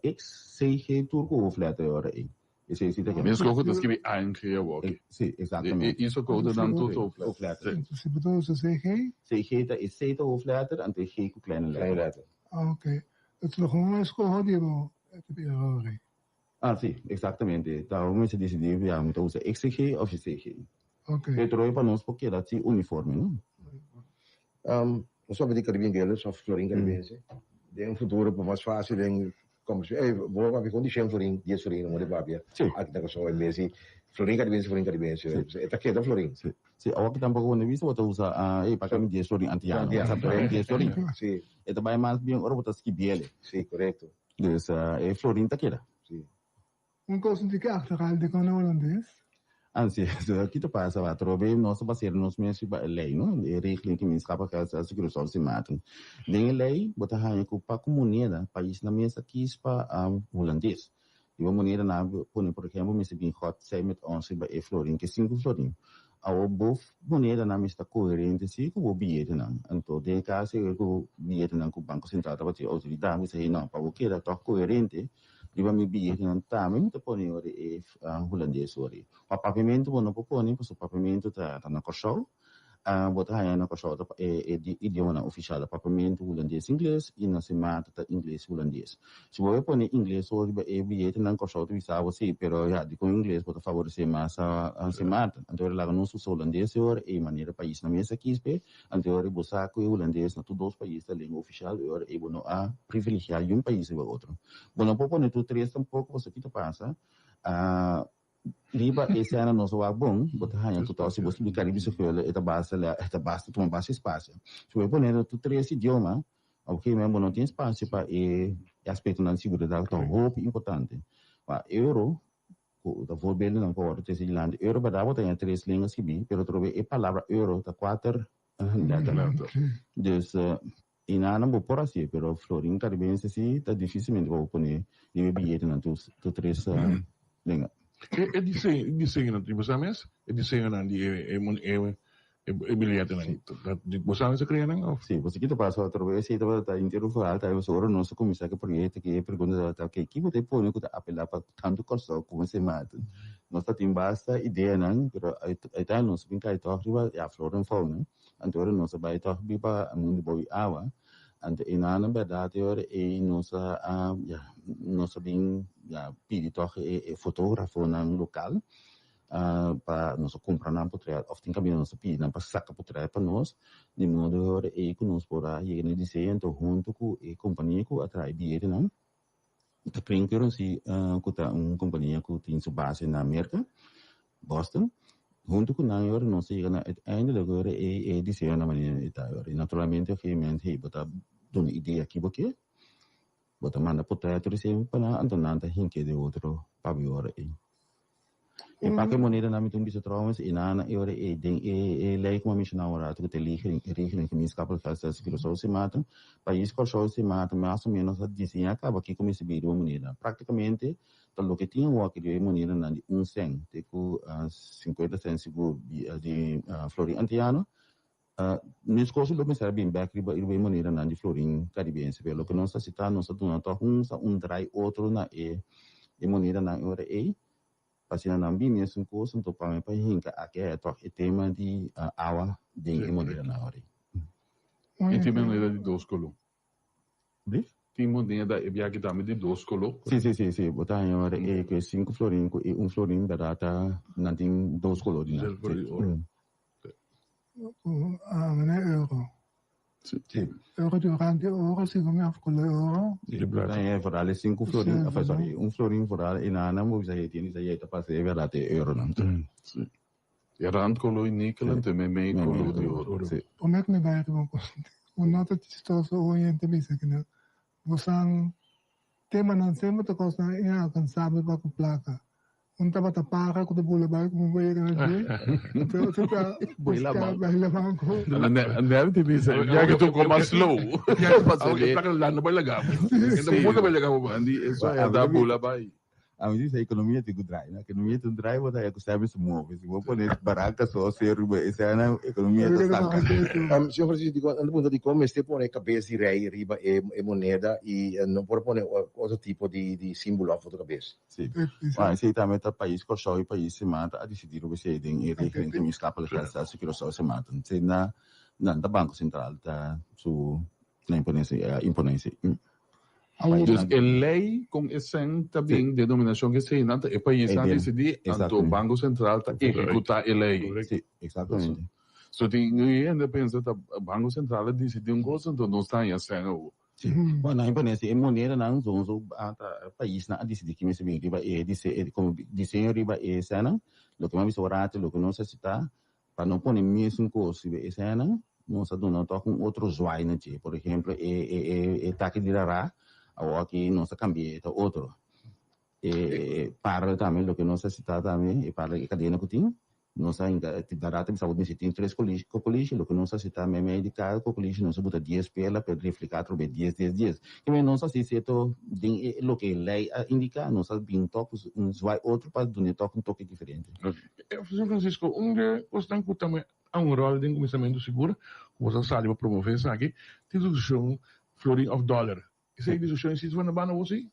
Speaker 10: Exige turco of letter agora e.
Speaker 5: Mesmo que eu escrevi ANG aqui.
Speaker 10: Sim, exatamente.
Speaker 5: Isso que eu dan tudo of letter.
Speaker 3: Se bedoelt ze CG?
Speaker 10: CG dat is zeta hoofdletter en de G kleine letter.
Speaker 3: Ok. Het is gewoon een schoolhodium.
Speaker 10: Sim, exatamente. Daarom se decidiu já muito usar XG ou CG.
Speaker 3: Ok.
Speaker 10: Pero para nós porque dat is uniforme, não?
Speaker 2: Nós só de Caribbean Girls of Florin Caribense. De futuro para mais fácil em como se vou para condição Florin, 10 Florin, não é babia. Aqui tá só em Messi. Florin Caribense. Eta que da Florin.
Speaker 10: Sim, aqui tampouco quando visto você usa para mim 10 Florin antiano. Sabe, 10 Florin.
Speaker 2: Sim.
Speaker 10: Eta vai mais bem ora botar ski biele.
Speaker 2: Sim, correto.
Speaker 10: Dus Florin tá queira.
Speaker 2: Sim.
Speaker 3: Kosten die achterhaal de kan holandês?
Speaker 10: Anzi, aqui te passa lá, trove nossa parceira, nós mesmos lei, não? É regra que me escapa que as seguranças se matam. Nem lei, botar a com para moneda, país na mesa aqui para holandês. E a moneda na por exemplo, me se bem hot 6 met 11 para florin, que 5 florin. A bof moneda na mesa coerente sim com o bilhete não. Então, de caso o bilhete não com o Banco Central para te autoridade, você não para o que era tão coerente. Iba mi bilhete não tá, mas muito põe ori holandês ori. O pagamento não põe, porque o pagamento tá na corção. Botar aí na corção é de idioma oficial, o pagamento holandês inglês e na semana tá inglês holandês. Se você põe inglês ori é bilhete na corção tu bisa você, pero já de com inglês pode favorecer mais a semana. Então lá no sul holandês ori é maneira país na mesa aqui espe, então ori botar com holandês na todos os países da língua oficial ori é bom a privilegiar um país ou outro. Bom, não pode tu três tampouco você que te passa. Liba esse ano nós vamos bom, botar aí tu tá se você me Caribe se foi esta base tu uma base espaço. Se você põe tu três idioma, ok, mesmo não tem espaço para aspecto na segurança tão roupa importante. A euro da volbele não pode ter sido land euro para botar em três línguas que bi, pero trove a palavra euro tá 4 letras. Dus e não vou por assim, pero florin caribense sim tá dificilmente vou pôr e bilhete na tu três línguas.
Speaker 1: É desenho não tipo sames? É desenho não é bilhete não. Você sabe se cria não?
Speaker 10: Sim, você que passa outra vez, você tá inteiro falar, tá você ora nosso começar que projeto que pergunta tá que você põe que apelar para tanto custo como se mata. Nós tá tem basta ideia não, pero aí tá nós vem cá então riba a flora fauna. Então nós vai então biba mundo boi awa. Ante ina na verdade ora e nossa nossa bem pedi toch fotógrafo na local para nós comprar na portrait of tem caminho nós pedi na saca portrait para nós de modo ora e que nós por aí ne desenho então junto com a companhia que atrai bilhete não tá primeiro se com companhia que tem sua base na América Boston junto com a ora nós chega na ainda agora e desenho na maneira e naturalmente o que mente botar uma ideia aqui porque botar manda portrait recebe para antonanta hinque de outro paviora aí e para que moneda na mitung bisa traumas inana ora e lei como missão ora tu te liggen que me escapa festa se que só se mata país qual só se mata mais ou menos a desenhar acaba aqui como se vira uma moneda praticamente todo que tinha o aquele moneda na de 1 cent te com 50 cents de florin antiano nesse curso eu pensei bem back riba moneda na de florin caribense pelo que nós cita nós dona to dry outro na e moneda na ora e pasina na bim nesse curso então para para hinca aqui é o tema de awa de moneda na hora
Speaker 1: E tem moneda de 2 colo.
Speaker 10: Bem?
Speaker 1: Tem moneda e viagem também de 2 colo.
Speaker 10: Sim, botar em hora é que 5 florin e 1 florin da data não tem 2 colo de nada.
Speaker 3: Euro.
Speaker 10: Sim.
Speaker 3: Euro durante euro si come a con euro.
Speaker 10: É vorale 5 florin, sorry, 1 florin vorale e na mo bisa tiene sa yeta pa se verate euro não.
Speaker 1: Sim. E rand colo e níquel também meio colo de ouro.
Speaker 10: Sim.
Speaker 3: Como é que me vai uma nota chistoso oriente me que não. Você tema não sempre to costa é alcançável para com placa. Tava tapara com o bolo vai como vai ganhar. Então você tá baila banco.
Speaker 1: Andava de bisa. Já que tu com mais slow. Já passou que placa lá não vai legal. Então muito vai legal andi isso é da bola vai.
Speaker 10: A mim diz a economia tem que drive, né? Economia tem drive, você é que sabe se move. Se vou pôr baraca só ser essa é a economia da saca.
Speaker 2: Senhor Francisco, ando ponto de como este põe cabeça de rei riba e moneda e não pode pôr outro tipo de símbolo a foto cabeça.
Speaker 10: Sim. Mas se também tá país que só o país se mata a decidir o que se tem e referente que me escapa da festa se que só se mata. Se na banco central tá su na imponência.
Speaker 1: Dus a lei com essa também denominação que se nada é país não decidir, então o Banco Central está executar a lei.
Speaker 10: Sim, exatamente.
Speaker 1: So tem ainda pensa que o Banco Central decidir coisa, então não está em ação.
Speaker 10: Sim. Bom, na imponência, a moneda não o país não decidir que me se vem riba e como desenho riba e cena, lo que mais orate, lo que não se cita, para não pôr mesmo coisa e cena, não se dona toca com outro usuário, né? Por exemplo, taxa de rara aqui não se cambia é outro para também o que nós cita também para a cadeia que tem nós ainda barato me sabe se tem 3 colégios o que nós cita também medical colégio nós bota 10 pela para refletir sobre 10 que nós se certo o que lei indica nós bem tocos vai outro para do toque um toque diferente.
Speaker 1: Professor Francisco, você tem que também há rol de começamento seguro, você sabe para promover isso aqui, tem discussão florin of dollar. Is die discussie iets van de baan aussi?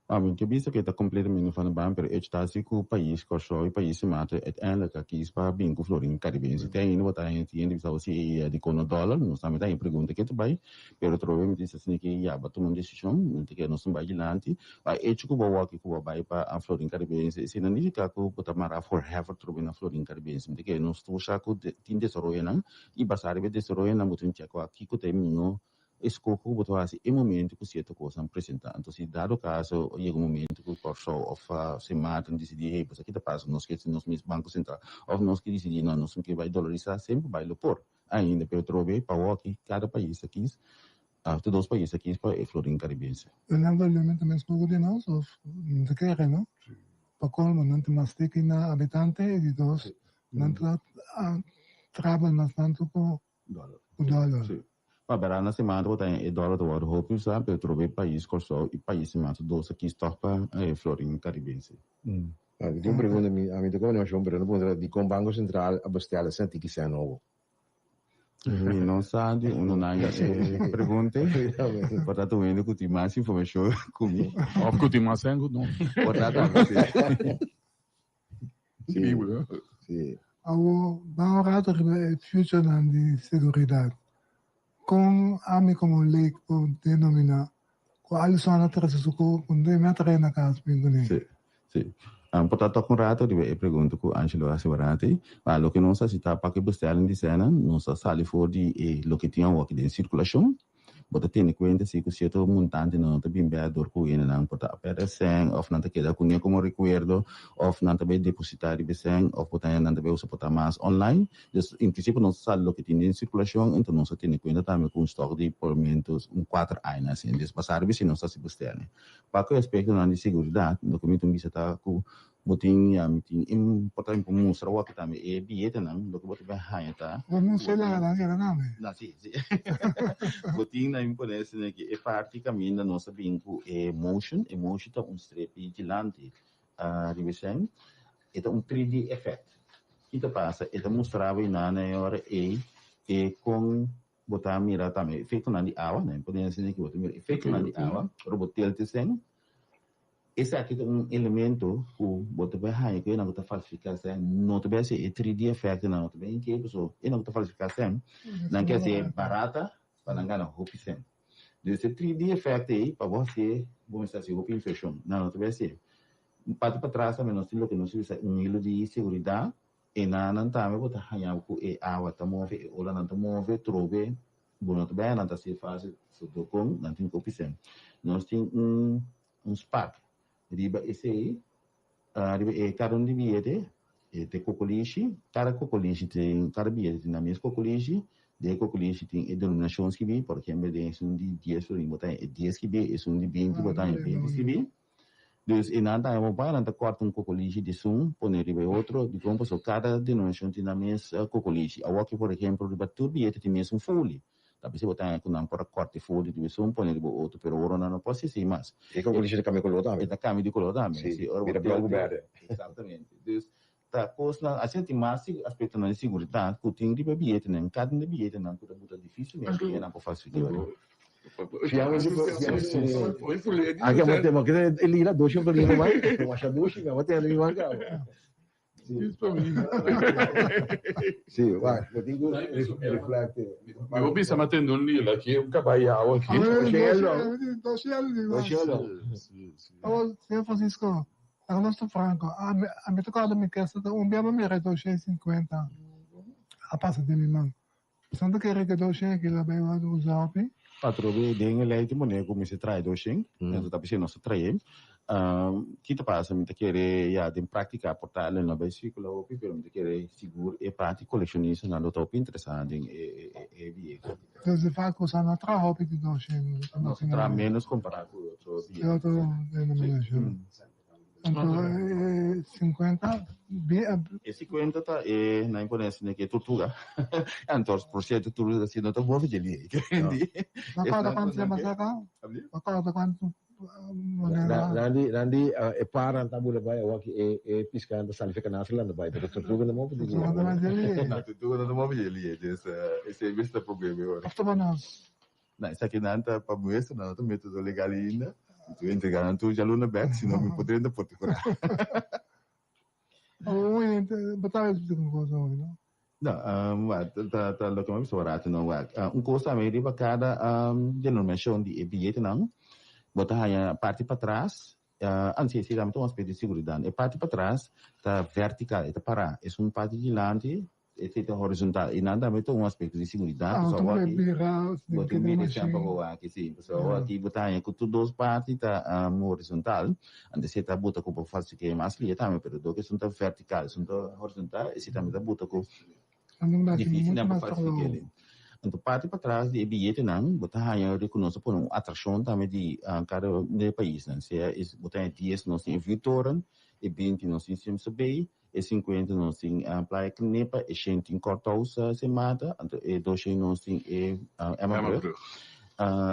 Speaker 10: Mim que bisa que está completamente van de baan, pero está assim que o país, que só o país se mata, uiteindelijk aqui para bem com florin caribense. Tem ainda botar em tienda, bisa aussi de cono dólar, nós também tem pergunta que tu vai, pero trove me disse assim que já bato uma decisão, não tem que nós não vai adiante, vai que o bawa que o vai para a florin caribense, se não indica que o botar mara forever trove na florin caribense, tem que nós tu já que tem desenvolver não, e basar be desenvolver não muito checo aqui que tem minho escopo botou assim em momento que certa coisa apresentar então se dado caso chega momento que o corso of se mata decidir hey, aqui tá passando nós que nós mesmo banco central ou nós que decidir não nós que vai dolarizar sempre vai por ainda pelo trove para aqui cada país aqui todos os países aqui para a florin caribense
Speaker 3: Lamentablemente mesmo de nós não te quer não para colmo não tem mais que na habitante e dos não trabalha mais tanto com o dólar.
Speaker 10: Para na semana eu tenho dólar do ouro hope sabe eu trove país corso e país se mata 12 aqui stopa florin caribense.
Speaker 2: Tem uma pergunta a mim também não chamo, pero não de com Banco Central a bestellen senti que se novo.
Speaker 10: Mi non sa di uno nanga pergunte. Portanto, vendo que tem mais informação comigo.
Speaker 5: Of kuti masengo, não.
Speaker 10: Portanto,
Speaker 2: Sim. Sim.
Speaker 3: Vamos a hablar de future de seguridad. Con ami como lei ko denomina ko aliso na tra su ko kunde matra na kas pingune.
Speaker 10: Sì. Portanto, com rato di pergunta com Angelo Assegurati, ma lo che non sa si sta pa che bestellen di cena, non sa sali fuori lo che tinha aqui de circulação. Bota tem conta se que certo montante não tá bem bem dor com ele não porta para sen of não tá queda com como recuerdo of não tá bem depositar de sen of porta não tá bem usa porta mais online. Dus em princípio não sabe lo que tem em circulação, então não se tem conta também com estoque de pagamentos 4 anos assim, des passar bem se não se bestellen. Para que aspecto não de segurança, no que me tem visto tá com botin ya mitin important pour nous savoir que tamé e billet nan donc botin ba hanya ta
Speaker 3: Non sei la name.
Speaker 10: na sì botin na imponesse né que é praticamente a nossa vinco emotion tá strep vigilante rivesen é um 3D effect que passa é mostrava na hora e com botar mira também efeito na de água né imponesse né que botar mira efeito na de água robotel te sen. Esse aqui é um elemento que você vai ganhar que não está falsificação, não te vai ser 3D effect não te vai que pessoa e não está falsificação, não quer ser barata para não ganhar o pisen. Esse 3D effect aí para você vamos dizer o infection, não te vai ser. Parte para trás também nós temos que nós usa hilo de segurança e não também você ganhar com a água tá move ou não tá move trove, bom não te vai não tá se faz do com não tem o pisen. Nós tem spark riba esse aí, riba cada um de bilhete, tem cocoliche, cada cocoliche tem, cada bilhete na mesma cocoliche, de cocoliche tem denominações que vem, por exemplo, de de 10 por botar 10 que vem, de 20 botar 20 que vem. Dus in nada é uma para corta cocoliche de põe riba outro, de como cada denominação tem na mesma cocoliche. A que por exemplo, riba tudo bilhete tem mesmo folha. Tapi se botar com não para corte folha de põe riba outro, pero ora não pode ser mais.
Speaker 2: E cocoliche de caminho color também.
Speaker 10: Da caminho de color também.
Speaker 2: Sim, vira branco verde.
Speaker 10: Exatamente. Dus tá coisa a gente tem mais aspecto na segurança, que tem riba bilhete, né? Cada bilhete não pode botar difícil mesmo, não pode fazer.
Speaker 2: Aqui é uma coisa ele irá dois eu falei mais eu acho dois que vai ter ali mais cara sim vai eu tenho reflect
Speaker 5: Eu penso mas tem um lila aqui um cabalhau aqui.
Speaker 3: Senhor Francisco, Ernesto Franco, a me tocado me quer dia me reto 650 a passa de mim. Santo que reto que lá vai usar aqui.
Speaker 10: Patrulha de eleito money como se trai doxing, então tá pensando nosso trai. Kita passa me querer já de prática portar na veículo ou pero me querer seguro e prático colecionista na nota interessante e
Speaker 3: então se faz coisa na tra hobby de doxing.
Speaker 10: Tra menos comparado com outro
Speaker 3: denominação. Então 50
Speaker 10: e 50 tá na imponência né que tortura então por cento tortura assim não tá bom de ali
Speaker 3: na cada quanto você passa cá na cada quanto
Speaker 2: Nandi e para tabu vai o que e piscando salifica na sala vai pero tortuga não pode dizer
Speaker 10: não tortuga não pode dizer esse é o problema agora não isso aqui não tá para moço não tá método legal ainda tu entregar tu já luna back senão me poderia ainda pode curar
Speaker 3: botar isso com coisa não
Speaker 10: tá lo que me sobrato não coisa também de cada denominação de bilhete não botar a parte para trás antes se dá um aspecto de segurança a parte para trás tá vertical tá para é parte de lante tá horizontal e nada mais um aspecto de segurança
Speaker 3: só aqui
Speaker 10: botar meio champa aqui sim só aqui botar com tudo duas partes tá horizontal antes se tá botar com fácil que mais ali também pero do que são tá vertical são tá horizontal e se também tá botar com difícil não fácil que ele então parte para trás de bilhete não botar aí reconhece por uma atração também de cada país não se é botar 10 nós tem Vitória e 20 nós tem Sembei e 50 nós tem Praia Canepa e 100 tem Cortouça Semata e 200 nós tem Emabru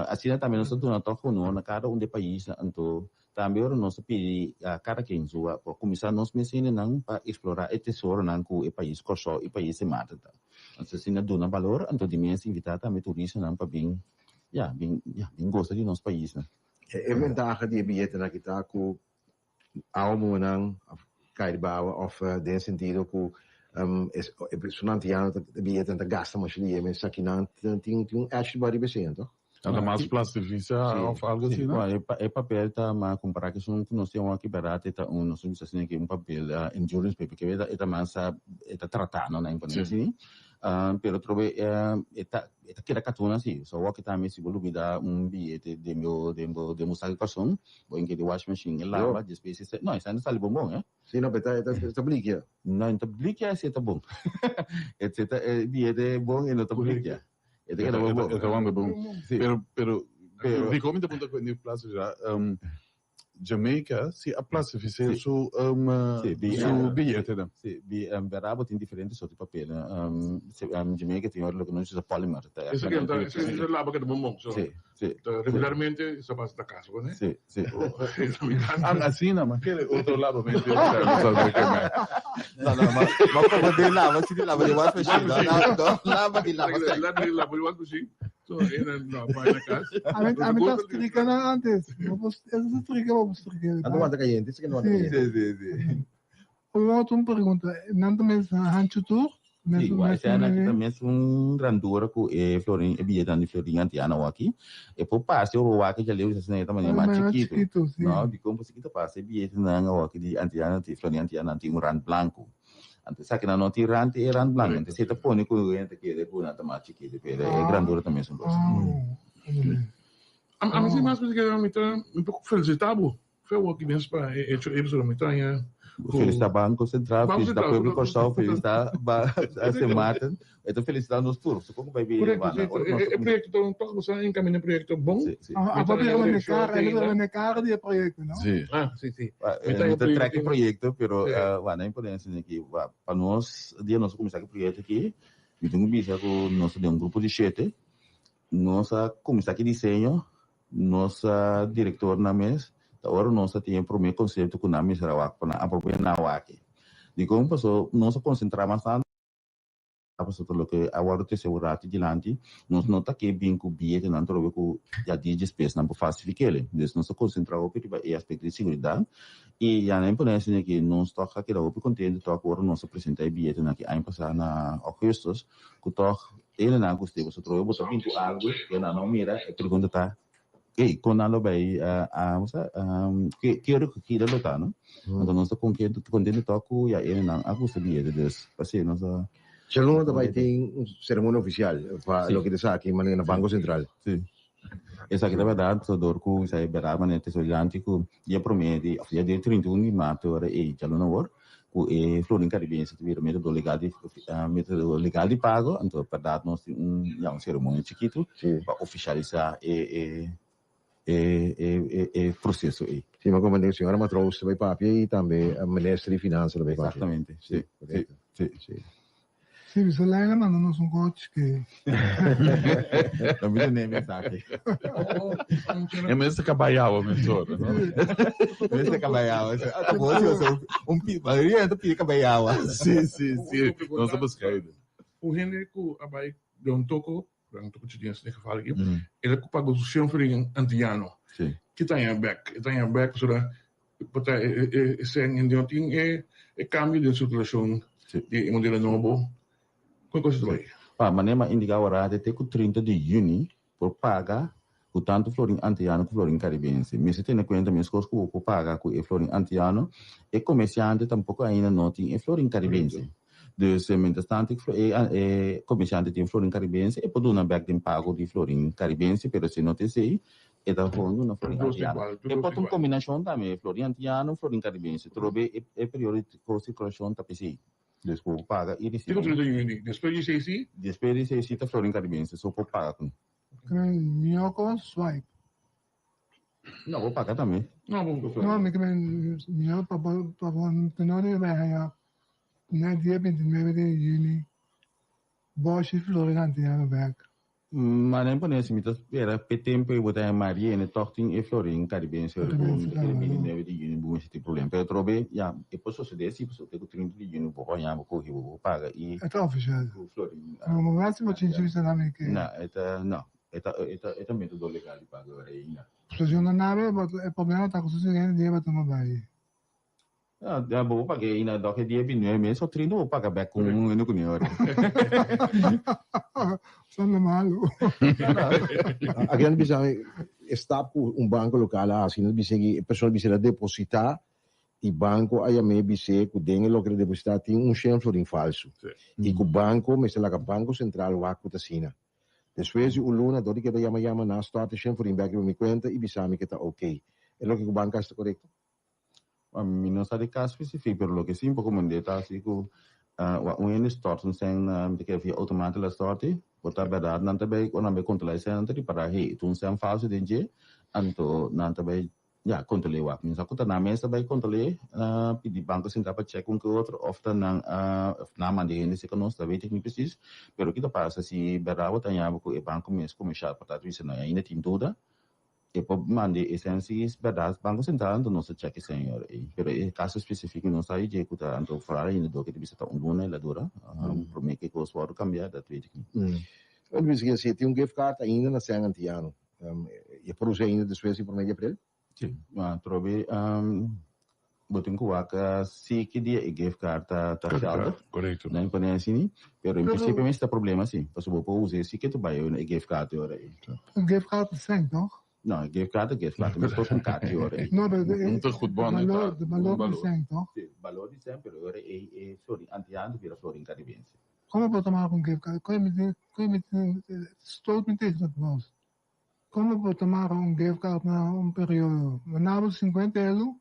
Speaker 10: assim também nós temos na toca no na cada país então Também o nosso pedi a cada quem sua para começar nós mexendo não para explorar esse tesouro não que o país corso e país se mata tá. Então se não dá valor então de mês invitar também turista não para bem gosta de nosso país né.
Speaker 2: É vantagem de bilhete na kita ku almo nang kay bawa of den sentido ku sunantiano bilhete na gasta mas ali mas aqui não tem actually body becento.
Speaker 5: Ada mais plastifica ou algo assim, né?
Speaker 10: É papel tá mas comparar que são nós temos aqui barato tá nós temos assim que papel endurance paper que é mais é tratado não é assim. Pero trove eta kira katuna si so wa kita me si bolu bida bilhete de meu saque person vou em que de wash machine lava de espécie não isso não sale bom
Speaker 2: sim não beta eta blikia
Speaker 10: não então blikia se tá bom etc bilhete bom e não tá blikia
Speaker 5: Eta é bom pero de como te ponto com o plazo já Jamaica se a plastifica su bilhete né
Speaker 10: sim berabo tem diferentes tipos de papel Jamaica tem outro que nós usa polymer tá
Speaker 1: isso é lá porque é bom
Speaker 10: sim
Speaker 1: regularmente isso passa da casa né
Speaker 10: sim
Speaker 5: assim não mas aquele outro lado mesmo
Speaker 10: não mas como de lava se de lava de wash machine lava de
Speaker 1: wash machine so não vai na casa
Speaker 3: a mim tá explicando antes vamos explicar
Speaker 2: não anda caliente isso que não anda
Speaker 10: sim
Speaker 3: uma pergunta não também hancho tour
Speaker 10: Sim, esse ano aqui também é grandura com florin e bilhete de florin antiano aqui e por parte o aqui já leu assim também mais chiquito não de como se kita passe bilhete não aqui de antiano de florin antiano tem rand branco antes aqui não tem rand branco então se tá põe com gente que de por nada mais chiquito é grandura também são dois
Speaker 1: a mim mais porque eu me tô um pouco felicitado foi o que mesmo para episódio me tá
Speaker 10: Feliz Banco Central, feliz da Pueblo Corsal, feliz da Semata. Então, felicidade nos turcos. Como vai vir?
Speaker 1: É projeto, então, você encaminha um projeto bom.
Speaker 3: A própria cara de projeto, não?
Speaker 10: Sim.
Speaker 1: Sim.
Speaker 10: Então, track projeto, pero, não é importante aqui. Para nós, dia nós começar o projeto aqui, eu tenho que dizer que nós temos grupo de 7, nós começar aqui desenho, nossa diretor na mesa, agora nós temos o primeiro conceito que nós será para apropriar na UAC. De como passou, nós concentramos bastante passou tudo que agora te segurar adiante, nós não tá aqui bem com bilhete, não trouxe com já de despesa não para facilitar ele. Então nós concentramos o aspecto de segurança e já nem podemos dizer que nós toca aqui o contente toca agora nós apresentar bilhete na que aí passar na augustos, que toca ele na agosto você trouxe botar pinto algo que não mira e pergunta tá quando ela vai que ele tá não então nós contente toca e ele na agosto bilhete des passei nós
Speaker 2: Chegou também tem cerimônia oficial para o que está aqui no Banco Central.
Speaker 10: Sim. Essa aqui é verdade, o Dorco, isso é verdade, mas é tesourante que dia promete, dia 31 de março, hora e já não hora, que Florin Caribenha se tiver método legal de pago, então verdade nós temos cerimônia chiquito para oficializar o processo aí.
Speaker 2: Sim, mas como a senhora Matros vai para e também a ministra de Finanças vai para.
Speaker 10: Exatamente. Sim.
Speaker 3: Sim, você leva mandando um coach que
Speaker 10: também nem mensagem.
Speaker 5: É mesmo que abaiava, mentora, não?
Speaker 10: Mesmo que abaiava. Maioria do que abaiava.
Speaker 5: Sim. Nós estamos caindo.
Speaker 1: O Henrique abai de toco tinha que falar aqui. Ele pagou o seu filho antiano.
Speaker 10: Sim.
Speaker 1: Que tem a back, sobre porque esse ano tem é cambio de situação de modelo novo. Qual coisa do aí?
Speaker 10: Para maneira indicar agora até com 30 de junho por pagar o tanto florin antiano com florin caribense. Mas se tem em conta minhas coisas que eu pagar com o florin antiano e comerciante tampouco ainda não tem florin caribense. Dus mientras tanto comerciante tem florin caribense e pode dar back de pago de florin caribense, pero se não tem sei é da fundo na florin antiano. E pode uma combinação também florin antiano, florin caribense. Trobe é período de circulação tá PC. Desculpa, paga e
Speaker 1: recebe. Depois de 6
Speaker 10: Depois de 6 tá florin caribense, só por pagar com.
Speaker 3: Minhoco swipe.
Speaker 10: Não, vou pagar também.
Speaker 3: Não, me minhoco para tenor de barra. Na dia 29 de junho, Bosch e Florin Antiano back.
Speaker 10: Maar nem pone si mitas era pe tempo e botar Maria ne tochting e Florin caribense ora com neve de uni bom esse problema. Pero trobe ja e posso se desse posso ter 30 de uni bo ya bo ko hibo paga e
Speaker 3: É oficial.
Speaker 10: Florin.
Speaker 3: No máximo tinha visto na minha que.
Speaker 10: Não, eta método legal de paga ora ainda.
Speaker 3: Se eu não nave, o problema tá com o seguinte dia para tomar banho.
Speaker 10: Ah, bo paga ainda do que dia bem mesmo só 30 bo paga back com no com ora.
Speaker 3: Só malo.
Speaker 2: Aqui não precisa está por banco local assim, não precisa que a pessoa precisa depositar e banco aí me precisa que o lo que depositar tem chance florin falso. E que o banco, mas lá que o banco central o acuta sina. Depois o luna dori que llama na start chance florin back me conta e bisa me que tá ok. É lo que o banco está correto.
Speaker 10: A mim não sabe caso específico, pero lo que sim pouco mandei tá assim que o storten zijn de keer via automatische starten. Wat daarbij daar dan daarbij kon dan bij controleren zijn dat die para he toen zijn fase denje en to dan daarbij ja controleren wat minstens aku na mesa daarbij controleren die banken zijn daarbij checken que outro of dan of na man die nesse canos da weet ik niet precies pero kita passa si berava tanya ko e banco mes comercial para isso não ainda tem toda e pode mandar essenciais para banco central então não se cheque senhor pero em caso específico não sai de que tá então fora ainda do que bisa tá luna la dura para mim que coisa pode cambiar da tweet
Speaker 2: eu me esqueci se tem gift card ainda na San Antiano e por usar ainda depois por meio april
Speaker 10: sim trobe botin ko waka si que dia e gift card tá geldig
Speaker 1: correto
Speaker 10: não pode assim pero em princípio não está problema sim posso vou usar si que tu vai o gift card ora
Speaker 3: Gift card sem, toch?
Speaker 10: Não, gift card, mas estou com cartão ora.
Speaker 3: Não,
Speaker 1: muito goed bom,
Speaker 3: de valor sem, toch?
Speaker 10: Sim, valor de sempre, ora é Florin, antiano vira Florin caribense.
Speaker 3: Como eu vou tomar um gift card? Estou me entendendo, nós. Como eu vou tomar um gift card na período? Na 50 euros?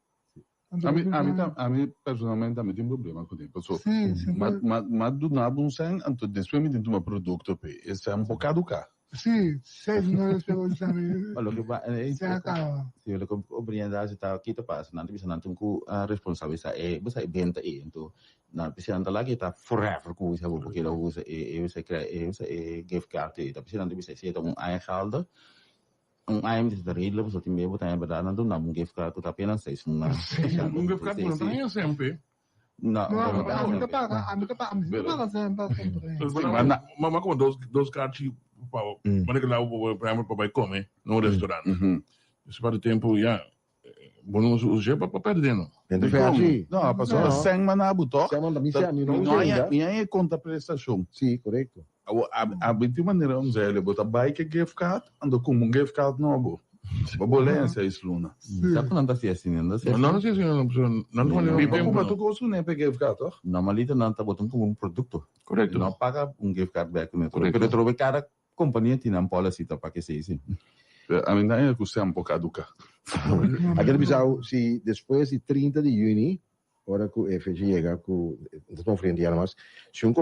Speaker 5: A mim personalmente também tem problema com isso.
Speaker 3: Sim,
Speaker 5: mas do nada um sem, então depois me dentro um produto pe, esse é um bocado caro.
Speaker 3: Sim, 6 meses pelo exame.
Speaker 10: Olha que vai,
Speaker 3: se acaba.
Speaker 10: Se eu compreender está aqui tá passa, não bisa nanti ku responsabilidade é, bisa venda é, então na bisa nanti lagi tá forever ku bisa porque lo usa bisa gift card tá bisa nanti bisa ser um eigen ayam di dari lo bisa timbe botar berada nanti não gift card tu tapi nanti sei uma
Speaker 1: gift card não tem sempre.
Speaker 10: Não,
Speaker 3: a mim paga sempre.
Speaker 1: Mas como dois cartas para que lá o prêmio para comer no restaurante. Isso para o tempo já bom os já para perdendo.
Speaker 5: Não, a pessoa sem manabu toque.
Speaker 2: Sem manabu
Speaker 5: não é conta prestação.
Speaker 2: Sim, correto.
Speaker 5: A de maneira um zero botar bike gift card ando com um gift card novo. Babolência isso luna.
Speaker 10: Sabe não tá assim, não tá assim.
Speaker 1: Não sei se não
Speaker 5: Pipa tu gosto nem pegar gift card, toch?
Speaker 10: Normalmente não tá botando como um produto.
Speaker 1: Correto.
Speaker 10: Não paga um gift card back, né? Pero trobe cara companhia tem uma policy para que seja assim.
Speaker 5: A mim daí é que você é um pouco caduca.
Speaker 2: Aquele bisau se depois de 30 de junho, hora que o FG chega com não frente a nós, se um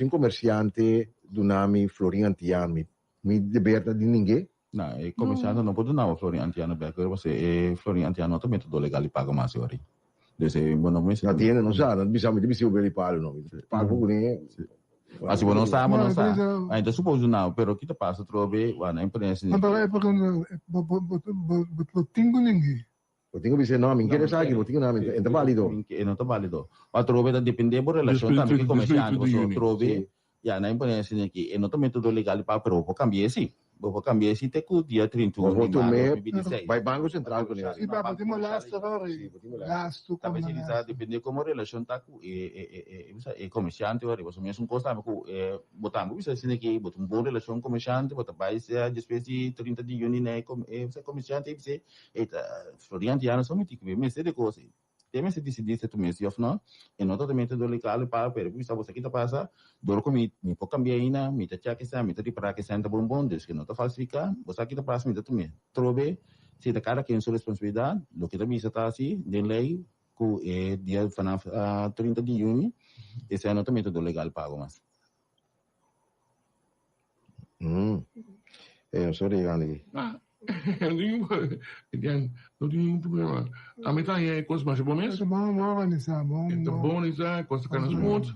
Speaker 2: comerciante do nome Florin Antiano me liberta de ninguém.
Speaker 10: Não, é comerciante não pode não Florin Antiano back, você Florin Antiano também tudo legal e paga mais agora. Desse bom nome
Speaker 2: não tem não sabe, não bisau me deve o palo não. Pago por nem
Speaker 10: mas se não sabe, não sabe. Ainda suposto não, pero kita passa trobe, a imprensa.
Speaker 3: Mas é porque eu tenho ninguém.
Speaker 2: Eu tenho que dizer não, me interessa aqui, eu tenho nome, é válido.
Speaker 10: Não tá válido. Mas trobe da depende da relação também que comerciante, você trobe, já na imprensa aqui, não também tudo legal para pero vou cambiar sim. Vou cambiar esse teco dia 31 de março.
Speaker 2: Vai banco central com ele.
Speaker 3: Sim, para podemos gasto.
Speaker 10: Talvez ele está depende como relação tá com e comerciante agora, você mesmo gosta com botamos isso assim que botam boa relação comerciante, botar vai ser depois de 30 de junho né, comerciante você Florin Antiano somente que me sei de coisa. Tem se decidir se tu me se não, e não totalmente do legal para pero isso você aqui tá passa, dor comi me pode cambiar ainda, me tá check essa, me tá para que senta bom, desde que não tá falsificar, você aqui tá passa me tá tu me. Trobe, se tá cara que é sua responsabilidade, lo que também está assim, de lei, que dia 30 de junho, esse é não também do legal pago mas.
Speaker 2: Sorry, Gandhi.
Speaker 1: Não tem nenhum problema. A metade é coisa mais boa mesmo.
Speaker 3: Bom organizar,
Speaker 1: bom organizar, coisa que nos monte.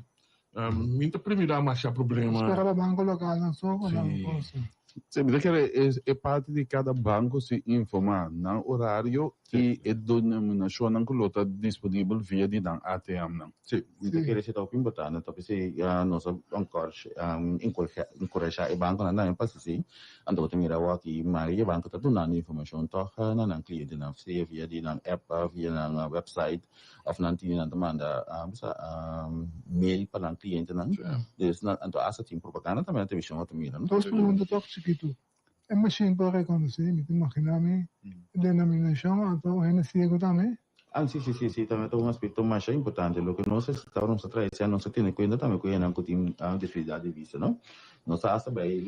Speaker 1: Minta primeiro mas há problema.
Speaker 3: Esperava banco local, não só com
Speaker 1: Sim.
Speaker 3: a coisa.
Speaker 5: Sempre que é parte de cada banco se informar no horário e a denominação não está disponível via de ATM.
Speaker 10: Sim, então queria citar o importante, então se nós encorajar o banco não é para assim, então você mira o aqui, mas o banco está dando informação toca na cliente na via de na app via na website, ou nanti na demanda mail para o cliente não, então essa tem propaganda também na televisão ou mira.
Speaker 3: Então pergunta toque chiquito. É machine para reconhecer, me imaginar denominação, então é nesse também.
Speaker 10: Sí, también es un aspecto más importante. Lo que nos está no se tiene cuenta también que hay una dificultad de vista, ¿no? Nos hace ver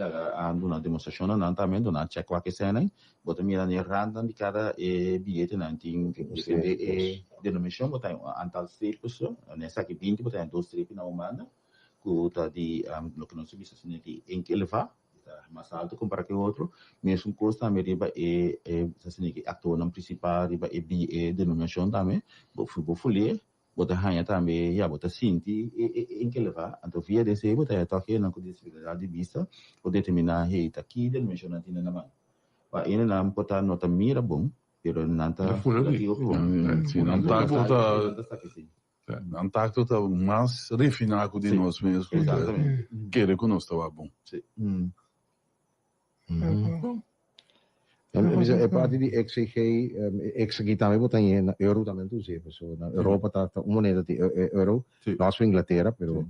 Speaker 10: una demostración, no también una check que se hay, pero mira ni random de cada billete de denominación, botar antal strips, nessa que 20, botar 2 strips na humana, que de lo que nos visa assim que em que levar mais alto comparado com o outro, mesmo custo também riba assim que ator não principal riba denominação também, vou folher, botar ranha também, já botar cinti em que levar, então via desse botar toque não com dificuldade de vista, por determinar tá aqui denominação não tinha na mão, para ele não botar nota mira bom, pero não tá
Speaker 5: não tá não tá tudo mais refinado de nós mesmos, querer que nós estava bom.
Speaker 2: É parte de XG também botar em euro também tu sei, na Europa tá uma moneda de euro, nós para Inglaterra, pero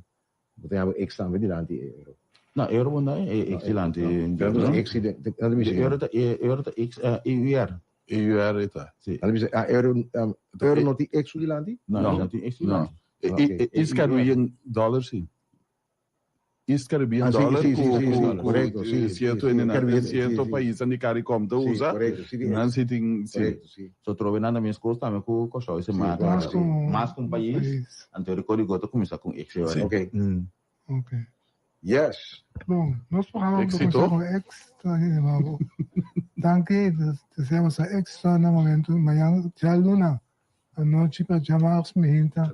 Speaker 2: botar X também de euro.
Speaker 10: Não, euro não é excelente. Euro tá X EUR.
Speaker 5: EUR tá.
Speaker 10: Sim.
Speaker 2: Euro não tem X de lá?
Speaker 10: Não tem X de lá.
Speaker 5: Isso Caribbean dólar sim. Isso Caribbean dólar
Speaker 2: correto, sim.
Speaker 5: Certo país onde cara conta usa. Não se tem
Speaker 10: só trove nada minhas costas também com coisa esse mais com país. Anterior código começa com X.
Speaker 2: Ok.
Speaker 3: Ok.
Speaker 2: Yes.
Speaker 3: Bom, nós falamos com X, danke, desejamos a X no momento, amanhã já luna, a noite para chamar-se minta,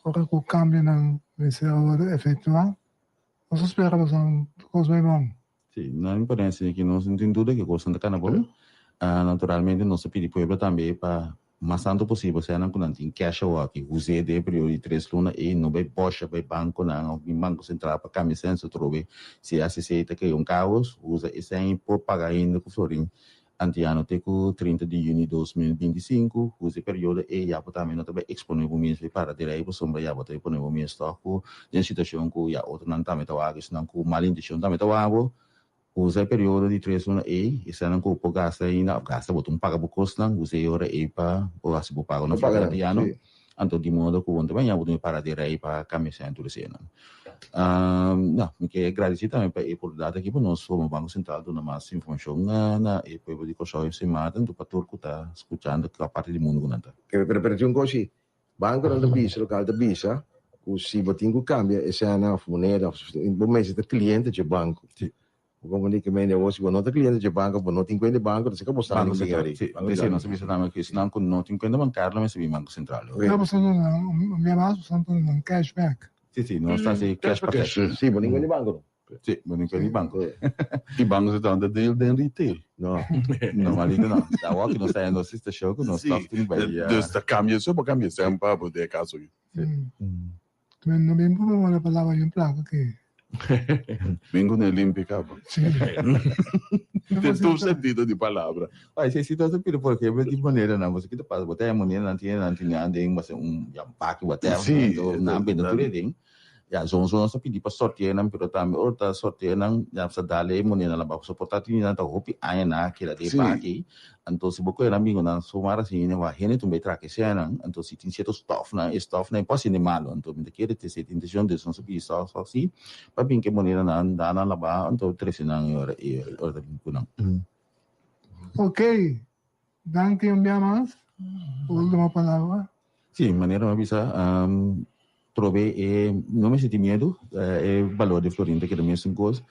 Speaker 3: para que o cambio não vai ser efetuado. Nós esperamos coisa bem bom.
Speaker 10: Sim, não parece que nós não tem dúvida que gostam da cannabis. Naturalmente, nós pedimos para também para mais tanto possível, se não tem cash ou aqui, usei de período de 3 lunas e não vai bocha, vai banco, não, banco central para caminhar, se trove, se aceita que caos, usa esse aí por pagar ainda com florim. Antiano tem com 30 de junho de 2025, usa período e já também não também exponível mesmo para direito, sombra já botar disponível mesmo, com a situação que já outro não também está água, senão com mal intenção também está água. Usa período de 3 lunas e se não com gasta ainda, gasta botar paga por custo, usa hora e para o assim por pago não paga antiano, então de modo que o também já botar para direito para caminhar tudo isso não, me que agradecer também para a oportunidade aqui para nós, como Banco Central, dando mais informação na e depois de coisa esse matam do pator que está escutando que a parte do mundo não tá.
Speaker 2: Pero um coisa, banco não bisa, local da bisa, o se botinho cambia, essa é na moneda, bom mês de cliente de banco. Como diz que me negócio, não tem cliente de banco, não tem conta de banco, você acabou
Speaker 10: sabendo que é isso. Sim, não se bisa também que se não tem conta bancária, mas se Banco Central.
Speaker 3: Estamos falando, minha mais, falando cashback.
Speaker 10: Sì, non sta se cash per cash.
Speaker 2: Sì, ma in banco.
Speaker 10: Sì, ma in banco.
Speaker 5: I banco si danno del retail.
Speaker 10: No, ma lì no. Da walk non stai andando a show, non sta in bella.
Speaker 5: Giusto, cambia sempre per de caso.
Speaker 3: Non mi impone la parola in placa che
Speaker 5: vengo nell'Olimpica.
Speaker 3: Sì.
Speaker 5: Tem todo sentido de palavra.
Speaker 10: Mas se situação pelo porque de maneira não, você que tá passando botar a maneira não tinha nada em mas pack botar na bem do trading. Já só só pedir para sortear não, pero também outra sortear não, já precisa dar lei maneira lá para suportar tinha não tá hopi aí na que lá de pack. Então se você era amigo não somar assim, né, vai rene também traque se não, então se tem certo stuff não pode ser malo, então me querer ter certa intenção de só subir só assim, para bem que maneira não dá na lá, então 3 não hora não.
Speaker 3: Ok, danke mais. Última palavra.
Speaker 10: Sim, maneira uma bisa trove não me senti medo valor de florinda que também são coisas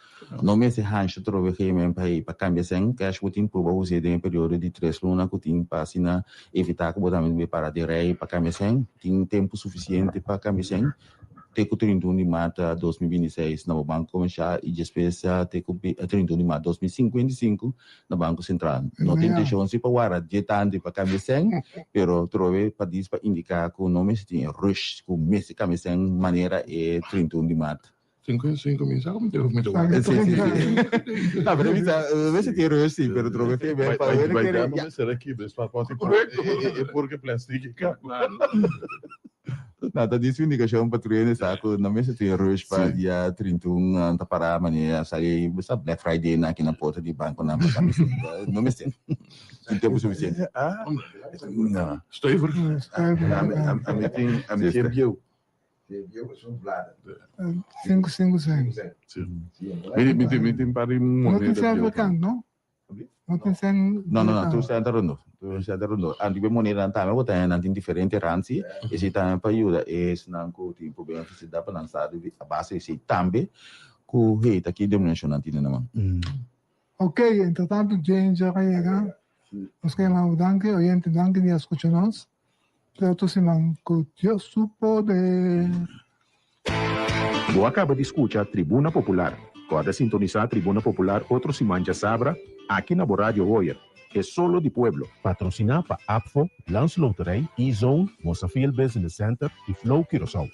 Speaker 10: não me se hancha trove que me para cambiar sem cash botin por usar em período de 3 lunas que tem para assinar evitar que botar me para de rei para cambiar sem tem tempo suficiente para cambiar sem teco 31 de março de 2026 no Banco Comercial e depois teco 31 de março de 2055 no Banco Central. Não tem intenção de para de tanto para camisem, pero trove para diz para indicar que o nome se tem rush, que o mês de camisem maneira é 31 de março.
Speaker 1: 55 mensagem, como tem muito
Speaker 10: Sim. Não, pero vê se tem rush sim, pero trove tem bem para ver
Speaker 5: Vai
Speaker 10: que
Speaker 5: dar uma será aqui, mas pode é porque plástico, claro.
Speaker 10: Não, tá disse indicação para treino, saco, não me se tem rush para dia 31 tá para maneira sair, sabe, Black Friday na aqui na porta de banco na não me sei. Não tempo suficiente.
Speaker 5: Não.
Speaker 1: Estou aí,
Speaker 5: a mim tem bio.
Speaker 3: 555.
Speaker 5: Me tem para
Speaker 3: Não tem
Speaker 5: moneda
Speaker 3: certo, não? Não tem certo.
Speaker 10: Não, tu está andando. Tu está andando. Andi bem moneda não tá, mas botar nanti diferente ranci, esse tá para ajuda, esse não co tem problema se dá para lançar a base esse também, co rei tá aqui denominação nanti não.
Speaker 3: Ok, entretanto, Jane já vai chegar. Nós queremos danke, oyente, danke, que escucha-nos. Eu tô se manco, Deus su poder.
Speaker 11: Você acaba de escutar a Tribuna Popular. Pode sintonizar a Tribuna Popular outro Simanja Sabra aqui na Rádio Royer. É solo de pueblo. Patrocinar para APFO, Lance Loterij, E-Zone, Mosafil Business Center e Flow Curaçao.